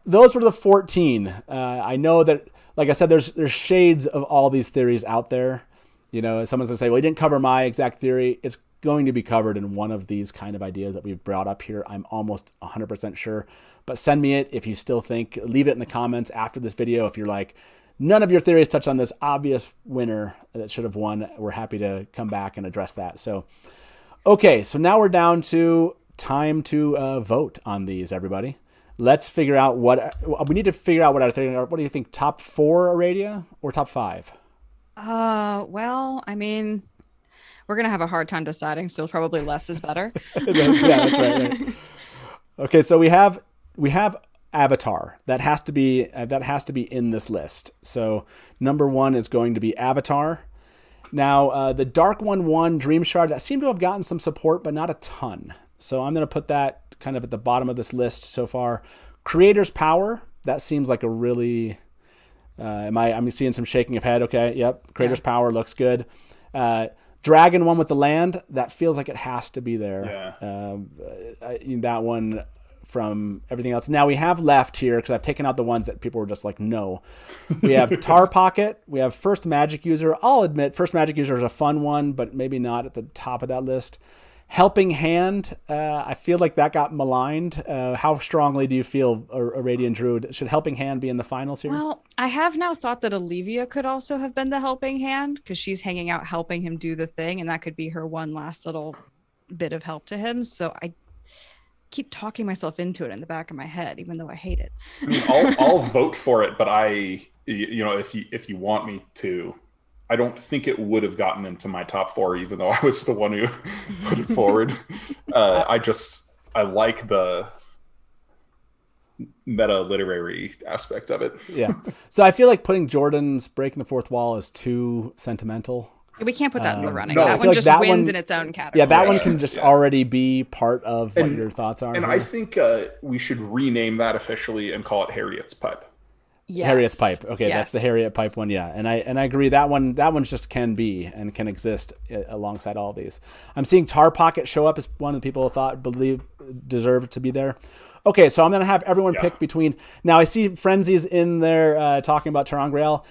those were the 14. I know that, like I said, there's shades of all these theories out there. You know, someone's going to say, well, he didn't cover my exact theory. It's going to be covered in one of these kind of ideas that we've brought up here. I'm almost 100% sure. But send me it if you still think. Leave it in the comments after this video. If you're like, none of your theories touch on this obvious winner that should have won, we're happy to come back and address that. So, okay, so now we're down to time to vote on these, everybody. Let's figure out we need to figure out what our theory are. What do you think, top 4 Aradia or top 5? Well, I mean, we're going to have a hard time deciding, so probably less is better. That's right. Okay, so we have AvaT'A'R. That has to be in this list. So number 1 is going to be AvaT'A'R. Now, the Dark One Dreamshard, that seemed to have gotten some support, but not a ton. So I'm going to put that kind of at the bottom of this list so far. Creator's Power, that seems like a really... I'm seeing some shaking of head. Okay, yep. Creator's Power looks good. Dragon One with the Land, that feels like it has to be there. Yeah. That one from everything else. Now we have left here, because I've taken out the ones that people were just like, no. We have Tar Pocket. We have First Magic User. I'll admit First Magic User is a fun one, but maybe not at the top of that list. Helping Hand, I feel like that got maligned. How strongly do you feel, Aradian Druid? Should Helping Hand be in the finals here? Well, I have now thought that Olivia could also have been the helping hand, because she's hanging out helping him do the thing, and that could be her one last little bit of help to him. So I keep talking myself into it in the back of my head, even though I hate it. I mean, I'll vote for it, but if you want me to, I don't think it would have gotten into my top 4, even though I was the one who put it forward. I like the meta literary aspect of it. Yeah. So I feel like putting Jordan's Breaking the Fourth Wall is too sentimental. We can't put that in the running. No, that one just wins in its own category. Yeah, that one can just already be part of what your thoughts are. And I think we should rename that officially and call it Harriet's Pipe. Yes. Harriet's Pipe. Okay, Yes. that's the Harriet Pipe one. Yeah, and I agree. That one's just can be and can exist alongside all of these. I'm seeing Tar Pocket show up as one of the people believe deserved to be there. Okay, so I'm gonna have everyone pick between. Now I see Frenzy's in there talking about Ter'angreal.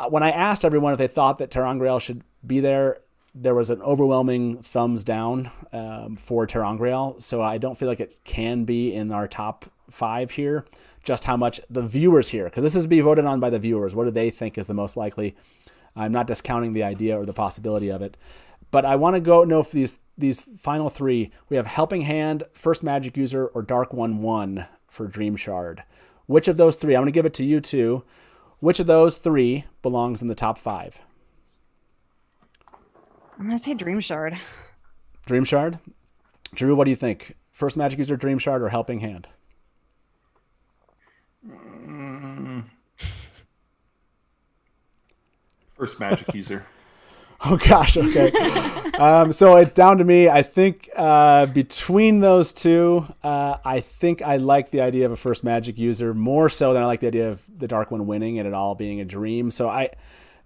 When I asked everyone if they thought that Ter'angreal should be there, there was an overwhelming thumbs down for Ter'angreal. So I don't feel like it can be in our top 5 here. Just how much the viewers here, because this is to be voted on by the viewers. What do they think is the most likely? I'm not discounting the idea or the possibility of it, but I want to know if these final 3, we have Helping Hand, First Magic User, or Dark One for Dreamshard. Which of those 3? I'm going to give it to you two. Which of those 3 belongs in the top 5? I'm going to say Dreamshard. Dreamshard? Drew, what do you think? First Magic User, Dreamshard, or Helping Hand? First Magic User. Oh gosh, okay. So it's down to me. I think between those two, I think I like the idea of a first magic user more so than I like the idea of the Dark One winning and it all being a dream. So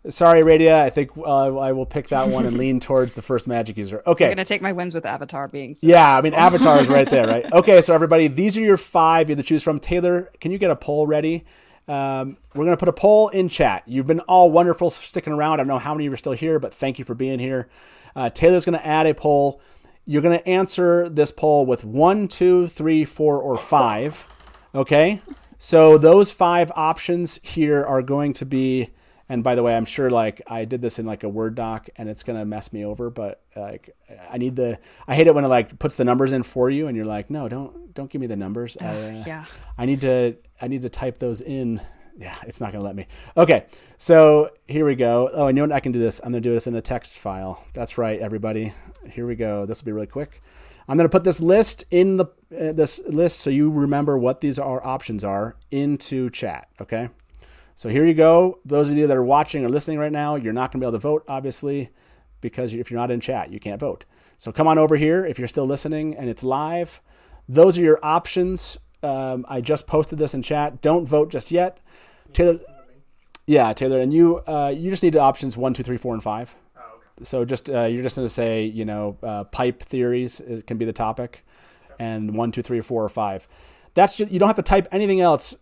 sorry, Aradia, I think I will pick that one and lean towards the first magic user. Okay. I'm going to take my wins with AvaT'A'R being so Yeah, I mean, successful. AvaT'A'R is right there, right? Okay, so everybody, these are your 5 you have to choose from. Taylor, can you get a poll ready? We're going to put a poll in chat. You've been all wonderful sticking around. I don't know how many of you are still here, but thank you for being here. Taylor's going to add a poll. You're going to answer this poll with 1, 2, 3, 4, or 5. Okay? So those 5 options here are going to be, and by the way, I'm sure like I did this in like a Word doc and it's going to mess me over, but like I hate it when it like puts the numbers in for you and you're like, no, don't give me the numbers. Yeah. I need to type those in. Yeah, it's not going to let me. Okay, so here we go. Oh, and you know what? I can do this. I'm going to do this in a text file. That's right, everybody. Here we go. This will be really quick. I'm going to put this list in this list so you remember what these options are into chat, okay? So here you go. Those of you that are watching or listening right now, you're not going to be able to vote, obviously, because if you're not in chat, you can't vote. So come on over here if you're still listening and it's live. Those are your options. I just posted this in chat. Don't vote just yet. Taylor, Taylor, and you just need the options 1, 2, 3, 4, and 5. Oh, okay. So just you're just going to say pipe theories can be the topic, and 1, 2, 3, 4, or 5. That's just, you don't have to type anything else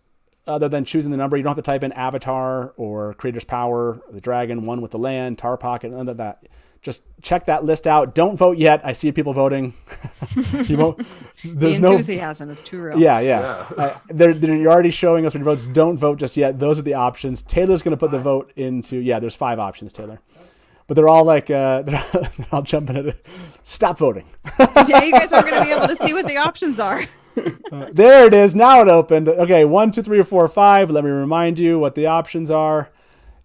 other than choosing the number. You don't have to type in AvaT'A'R or Creator's Power, the Dragon, One with the Land, Tar Pocket, none of that. Just check that list out. Don't vote yet. I see people voting. You won't. There's The enthusiasm is too real. Yeah. You're already showing us your votes. Don't vote just yet. Those are the options. Taylor's going to put the vote into. Yeah, there's 5 options, Taylor. But they're all like they're all jumping at it. Stop voting. Yeah, you guys aren't going to be able to see what the options are. There it is. Now it opened. Okay, 1, 2, 3, or 4, or 5. Let me remind you what the options are.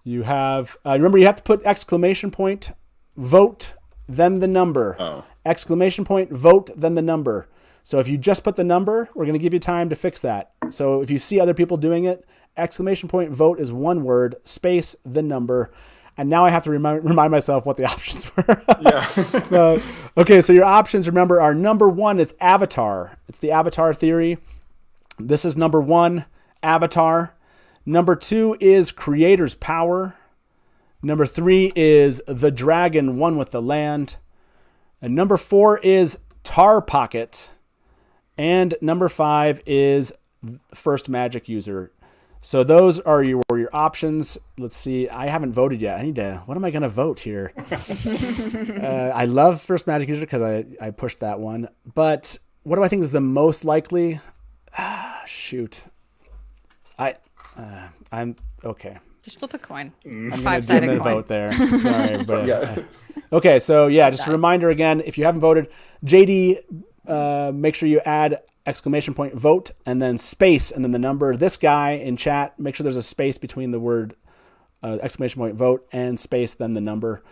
You have remember you have to put exclamation point, vote, then the number. Oh. Exclamation point, vote, then the number. So if you just put the number, we're going to give you time to fix that. So if you see other people doing it, exclamation point, vote is one word, space, the number. And now I have to remind myself what the options were. Yeah. Okay, so your options, remember, are number 1 is AvaT'A'R. It's the AvaT'A'R theory. This is number 1, AvaT'A'R. Number 2 is Creator's Power. Number 3 is the Dragon, One with the Land. And number 4 is Tar Pocket. And number 5 is First Magic User. So those are your options. Let's see. I haven't voted yet. What am I going to vote here? I love First Magic User because I pushed that one. But what do I think is the most likely? Shoot. I'm okay. Just flip a coin. A I'm going to 5-sided coin. vote there. Sorry. But, Yeah. okay, so yeah, just a reminder again, if you haven't voted, JD, make sure you add exclamation point vote and then space and then the number. This guy in chat, make sure there's a space between the word exclamation point vote and space, then the number.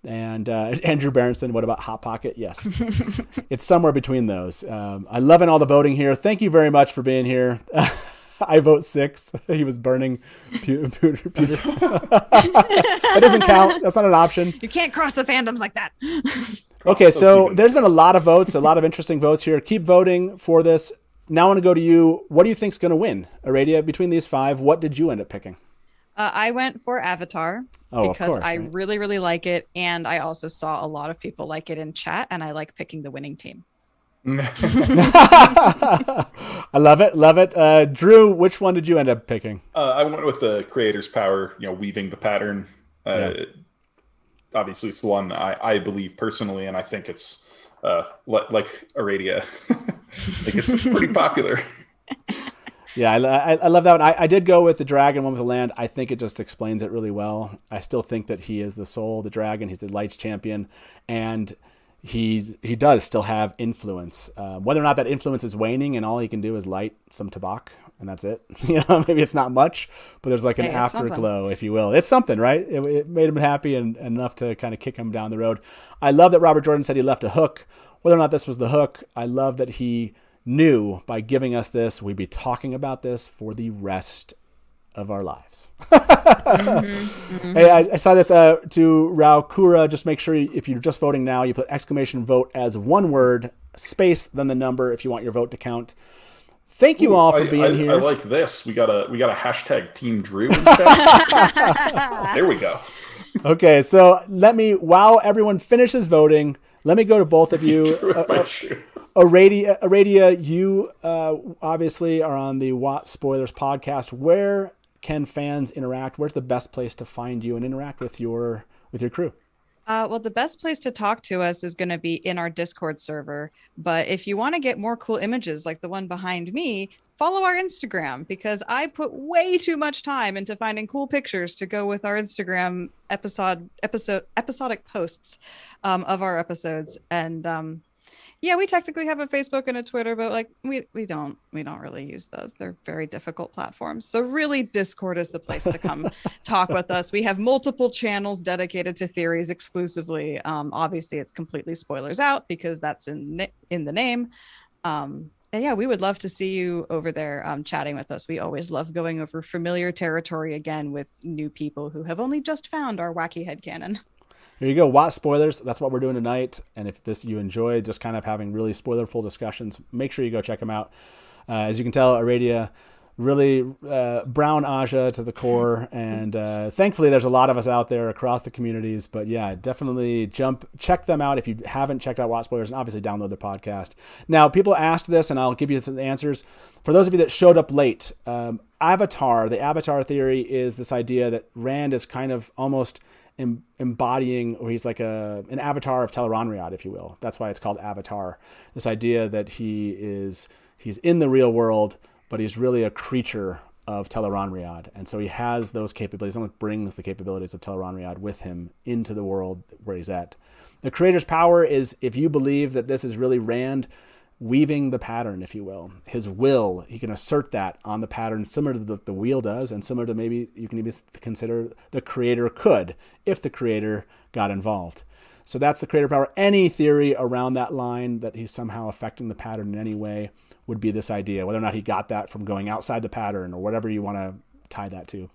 And Andrew Berenson, what about Hot Pocket? Yes. It's somewhere between those. I loving all the voting here. Thank you very much for being here. I vote 6. He was burning Peter. That doesn't count. That's not an option. You can't cross the fandoms like that. Okay, so there's been a lot of votes, a lot of interesting votes here. Keep voting for this. Now I want to go to you. What do you think's going to win? Aradia, between these 5, what did you end up picking? I went for AvaT'A'R Oh, of because course, I right. really, really like it. And I also saw a lot of people like it in chat, and I like picking the winning team. I love it. Love it. Drew, which one did you end up picking? I went with the Creator's Power, weaving the pattern. Obviously, it's the one I believe personally, and I think it's like Aradia. I think it's pretty popular. Yeah, I love that one. I did go with the Dragon, One with the Land. I think it just explains it really well. I still think that he is the soul, the dragon. He's the Light's champion, and he does still have influence. Whether or not that influence is waning and all he can do is light some tobacco, and that's it. Maybe it's not much, but there's like an afterglow, if you will. It's something, right? It made him happy and enough to kind of kick him down the road. I love that Robert Jordan said he left a hook. Whether or not this was the hook, I love that he knew by giving us this, we'd be talking about this for the rest of our lives. Hey, I saw this to Raukura. Just make sure if you're just voting now, you put exclamation vote as one word, space, then the number if you want your vote to count. Thank you all for being here. I like this. We got a hashtag Team Drew in chat. There we go. Okay, so while everyone finishes voting, let me go to both of you. Aradia, you obviously are on the WoTSpoilers podcast. Where can fans interact? Where's the best place to find you and interact with your crew? Well, the best place to talk to us is going to be in our Discord server. But if you want to get more cool images like the one behind me, follow our Instagram, because I put way too much time into finding cool pictures to go with our Instagram episodic posts of our episodes. And yeah, we technically have a Facebook and a Twitter, but like we don't really use those. They're very difficult platforms. So really, Discord is the place to come talk with us. We have multiple channels dedicated to theories exclusively. Obviously, it's completely spoilers out because that's in the name. And yeah, we would love to see you over there chatting with us. We always love going over familiar territory again with new people who have only just found our wacky headcanon. Here you go, WoTSpoilers. That's what we're doing tonight. And if you enjoy just kind of having really spoilerful discussions, make sure you go check them out. As you can tell, Aradia, really brown Aja to the core. And thankfully, there's a lot of us out there across the communities. But yeah, definitely check them out if you haven't checked out WoTSpoilers, and obviously download their podcast. Now, people asked this, and I'll give you some answers. For those of you that showed up late, the AvaT'A'R theory is this idea that Rand is kind of almost embodying, or he's like an avatar of Tel'aran'rhiod, if you will. That's why it's called AvaT'A'R. This idea that he's in the real world, but he's really a creature of Tel'aran'rhiod. And so he has those capabilities. Someone brings the capabilities of Tel'aran'rhiod with him into the world where he's at. The creator's power is, if you believe that this is really Rand weaving the pattern, if you will, his will, he can assert that on the pattern similar to the wheel does, and similar to maybe you can even consider the creator could if the creator got involved. So that's the creator power. Any theory around that line that he's somehow affecting the pattern in any way would be this idea, whether or not he got that from going outside the pattern or whatever you want to tie that to.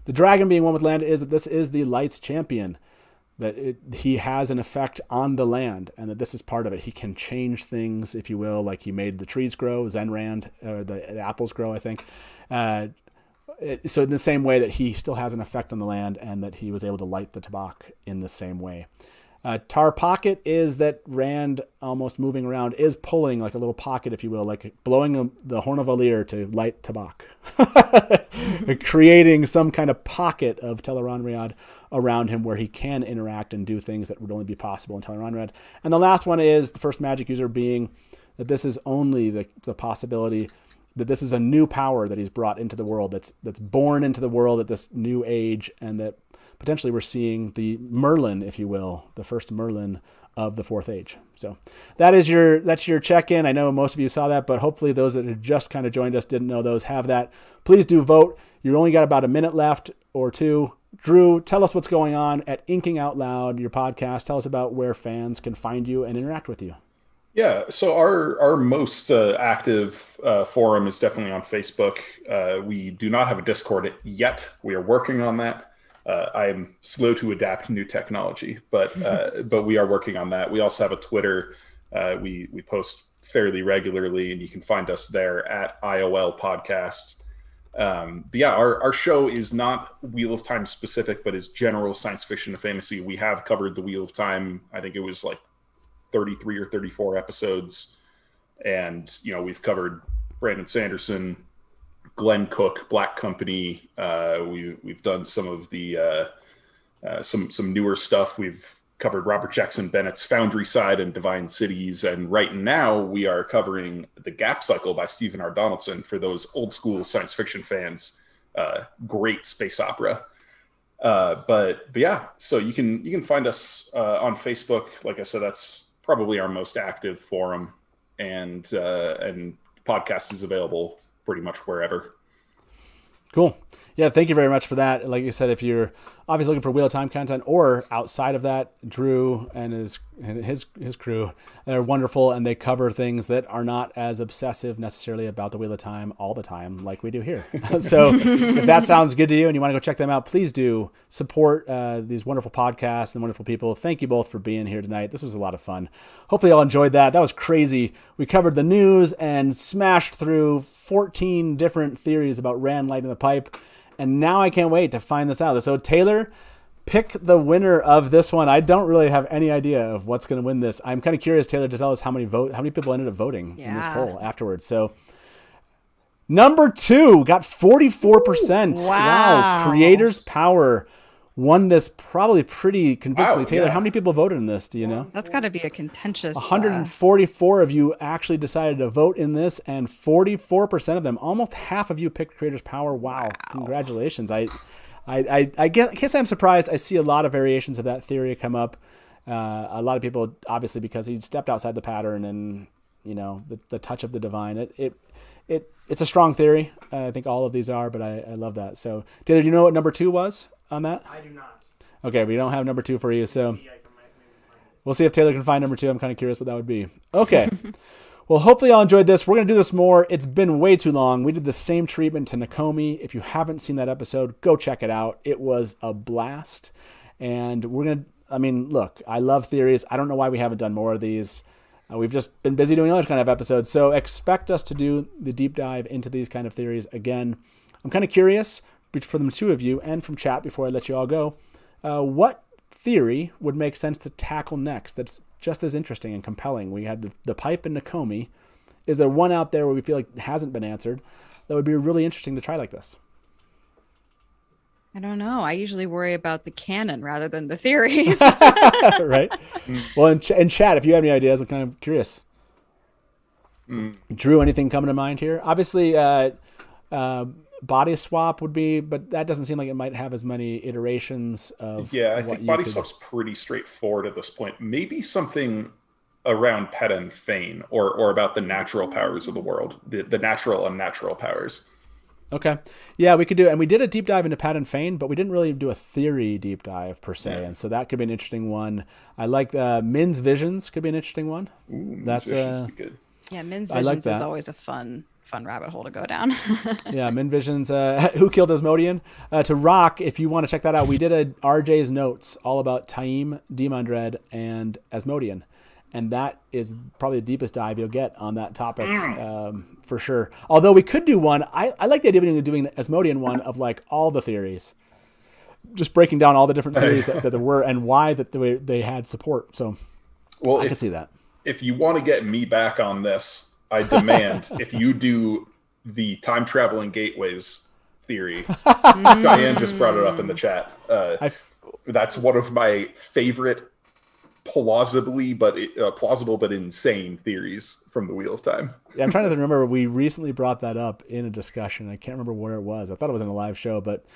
The dragon being one with land is that this is the light's champion, that he has an effect on the land, and that this is part of it. He can change things, if you will, like he made the trees grow, Zenrand, or the apples grow, I think. So in the same way that he still has an effect on the land, and that he was able to light the Tabak in the same way. Tar pocket is that Rand, almost moving around, is pulling like a little pocket, if you will, like blowing the horn of Valir to light Tabak. Creating some kind of pocket of Tel'aran'rhiod around him where he can interact and do things that would only be possible in Tel'aran'rhiod. And the last one is the first magic user being that this is only the possibility that this is a new power that he's brought into the world, that's born into the world at this new age, and that potentially we're seeing the Merlin, if you will, the first Merlin of the Fourth Age. So that's your check-in. I know most of you saw that, but hopefully those that had just kind of joined us didn't know those have that. Please do vote. You only got about a minute left or two. Drew, tell us what's going on at Inking Out Loud, your podcast. Tell us about where fans can find you and interact with you. Yeah, so our most active forum is definitely on Facebook. We do not have a Discord yet. We are working on that. I am slow to adapt new technology, but we are working on that. We also have a Twitter. We post fairly regularly, and you can find us there at IOL Podcast. But yeah, our show is not Wheel of Time specific, but is general science fiction and fantasy. We have covered the Wheel of Time. I think it was like 33 or 34 episodes, and we've covered Brandon Sanderson, Glenn Cook, Black Company. We've done some of the some newer stuff. We've covered Robert Jackson Bennett's Foundry Side and Divine Cities, and right now we are covering The Gap Cycle by Stephen R. Donaldson for those old school science fiction fans. Great space opera. But yeah, so you can find us on Facebook. Like I said, that's probably our most active forum, and podcast is available pretty much wherever. Cool. Yeah, thank you very much for that. Like you said, if you're obviously looking for Wheel of Time content or outside of that, Drew and his crew, they're wonderful, and they cover things that are not as obsessive necessarily about the Wheel of Time all the time like we do here. So if that sounds good to you and you want to go check them out, please do support these wonderful podcasts and wonderful people. Thank you both for being here tonight. This was a lot of fun. Hopefully you all enjoyed that. That was crazy. We covered the news and smashed through 14 different theories about Rand lighting the pipe. And now I can't wait to find this out. So Taylor, pick the winner of this one. I don't really have any idea of what's going to win this. I'm kind of curious, Taylor, to tell us how many people ended up voting in this poll afterwards. So number 2 got 44%. Wow. Creators Power won this probably pretty convincingly. Taylor, how many people voted in this? Do you know? That's got to be a contentious. 144 of you actually decided to vote in this, and 44% of them, almost half of you, picked Creators Power. Wow. Congratulations! I guess I'm surprised. I see a lot of variations of that theory come up. A lot of people, obviously, because he stepped outside the pattern, and the touch of the divine. It's a strong theory. I think all of these are, but I love that. So, Taylor, do you know what number 2 was on that? I do not. Okay, we don't have number 2 for you, so we'll see if Taylor can find number 2. I'm kind of curious what that would be. Okay. Well, hopefully y'all enjoyed this. We're going to do this more. It's been way too long. We did the same treatment to Nakomi. If you haven't seen that episode, go check it out. It was a blast. And look, I love theories. I don't know why we haven't done more of these. We've just been busy doing other kind of episodes. So expect us to do the deep dive into these kind of theories again. I'm kind of curious, for the 2 of you and from chat before I let you all go, what theory would make sense to tackle next that's just as interesting and compelling? We had the pipe and Nakomi. Is there one out there where we feel like it hasn't been answered that would be really interesting to try like this? I don't know. I usually worry about the canon rather than the theories. Right? Well, in chat, if you have any ideas, I'm kind of curious. Drew, anything coming to mind here? Obviously, body swap would be, but that doesn't seem like it might have as many iterations of. Yeah, I think body swap's pretty straightforward at this point. Maybe something around Peta and Fane, or about the natural powers of the world, the natural unnatural powers. Okay. Yeah, we could do it. And we did a deep dive into Peta and Fane, but we didn't really do a theory deep dive per se. Yeah. And so that could be an interesting one. I like Min's Visions could be an interesting one. Ooh, that's Visions would be good. Yeah, Min's Visions is always a fun rabbit hole to go down. Yeah, Min Visions, Who Killed Asmodean? To rock, if you want to check that out, we did a RJ's Notes all about Taim, Demandred, and Asmodean. And that is probably the deepest dive you'll get on that topic, for sure. Although we could do one, I like the idea of doing an Asmodean one of like all the theories. Just breaking down all the different theories that there were and why that they had support. So I could see that. If you want to get me back on this, I demand if you do the time traveling gateways theory. Diane just brought it up in the chat. That's one of my favorite plausible but insane theories from the Wheel of Time. Yeah, I'm trying to remember. We recently brought that up in a discussion. I can't remember where it was. I thought it was in a live show, but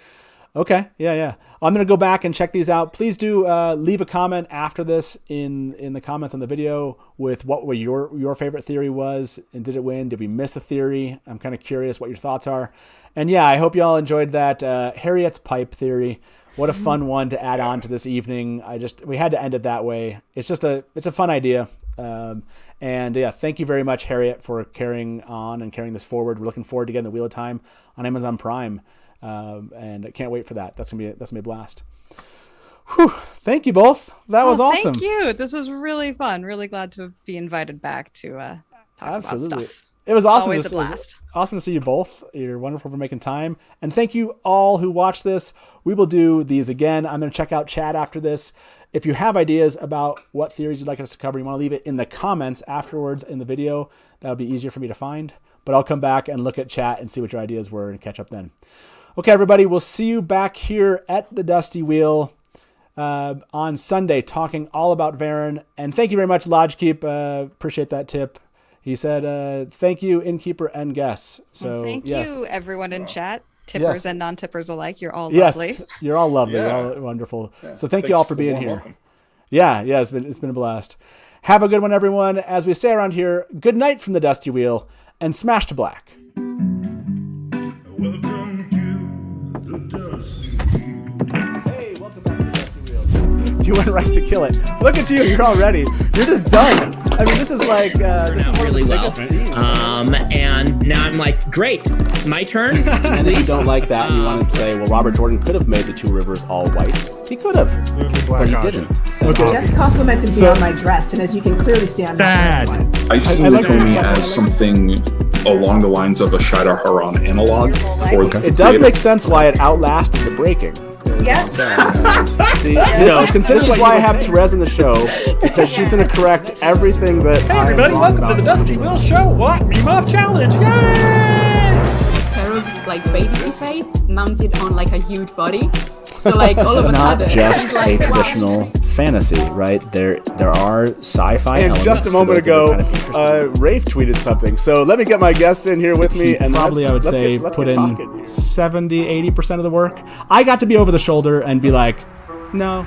okay. Yeah. I'm going to go back and check these out. Please do leave a comment after this in the comments on the video with what your favorite theory was, and did it win? Did we miss a theory? I'm kind of curious what your thoughts are. And yeah, I hope you all enjoyed that Harriet's pipe theory. What a fun one to add on to this evening. We had to end it that way. It's a fun idea. And yeah, thank you very much, Harriet, for carrying on and carrying this forward. We're looking forward to getting the Wheel of Time on Amazon Prime. And I can't wait for that. That's gonna be a blast. Whew. Thank you both. That was awesome. Thank you. This was really fun. Really glad to be invited back to talk about stuff. It was awesome. Always a blast. Awesome to see you both. You're wonderful for making time. And thank you all who watched this. We will do these again. I'm going to check out chat after this. If you have ideas about what theories you'd like us to cover, you want to leave it in the comments afterwards in the video. That would be easier for me to find. But I'll come back and look at chat and see what your ideas were and catch up then. Okay, everybody. We'll see you back here at the Dusty Wheel on Sunday talking all about Varen. And thank you very much, Lodgekeep. Appreciate that tip. He said, thank you, Innkeeper and guests. So thank you, everyone in chat, tippers and non-tippers alike. You're all lovely. Yes, you're all lovely. Yeah. You're all wonderful. Yeah. So thank you all for being here. Welcome. Yeah, it's been a blast. Have a good one, everyone. As we say around here, good night from the Dusty Wheel, and smash to black. Welcome to the you went right to kill it. Look at you, you're all ready. You're just done. I mean, this is like this is one really of the well. biggest scenes. And now I'm like, great, my turn. And if you don't like that, and you want to say, well, Robert Jordan could have made the two rivers all white. He could have, but he didn't. So, Just complimented me on my dress, and as you can clearly see, I'm Sad. not wearing one. I see I like Nakomi that. as something along the lines of a Shidar Haran analog. For the it does make sense why it outlasted the breaking. Yeah. See, this is why I have Therese in the show, because she's going to correct everything that Hey everybody, welcome to the Dusty Wheel Show. What? Meme Off Challenge. Yay! Cherub's like baby face mounted on like a huge body. So like all This of is a not sudden, just it's a like, wow. traditional fantasy, right? There are sci-fi And elements. just a for moment those that are ago, kind of interested. Rafe tweeted something. So let me get my guest in here with me. And Probably, I would say, put in 70, 80% of the work. I got to be over the shoulder and be like, no,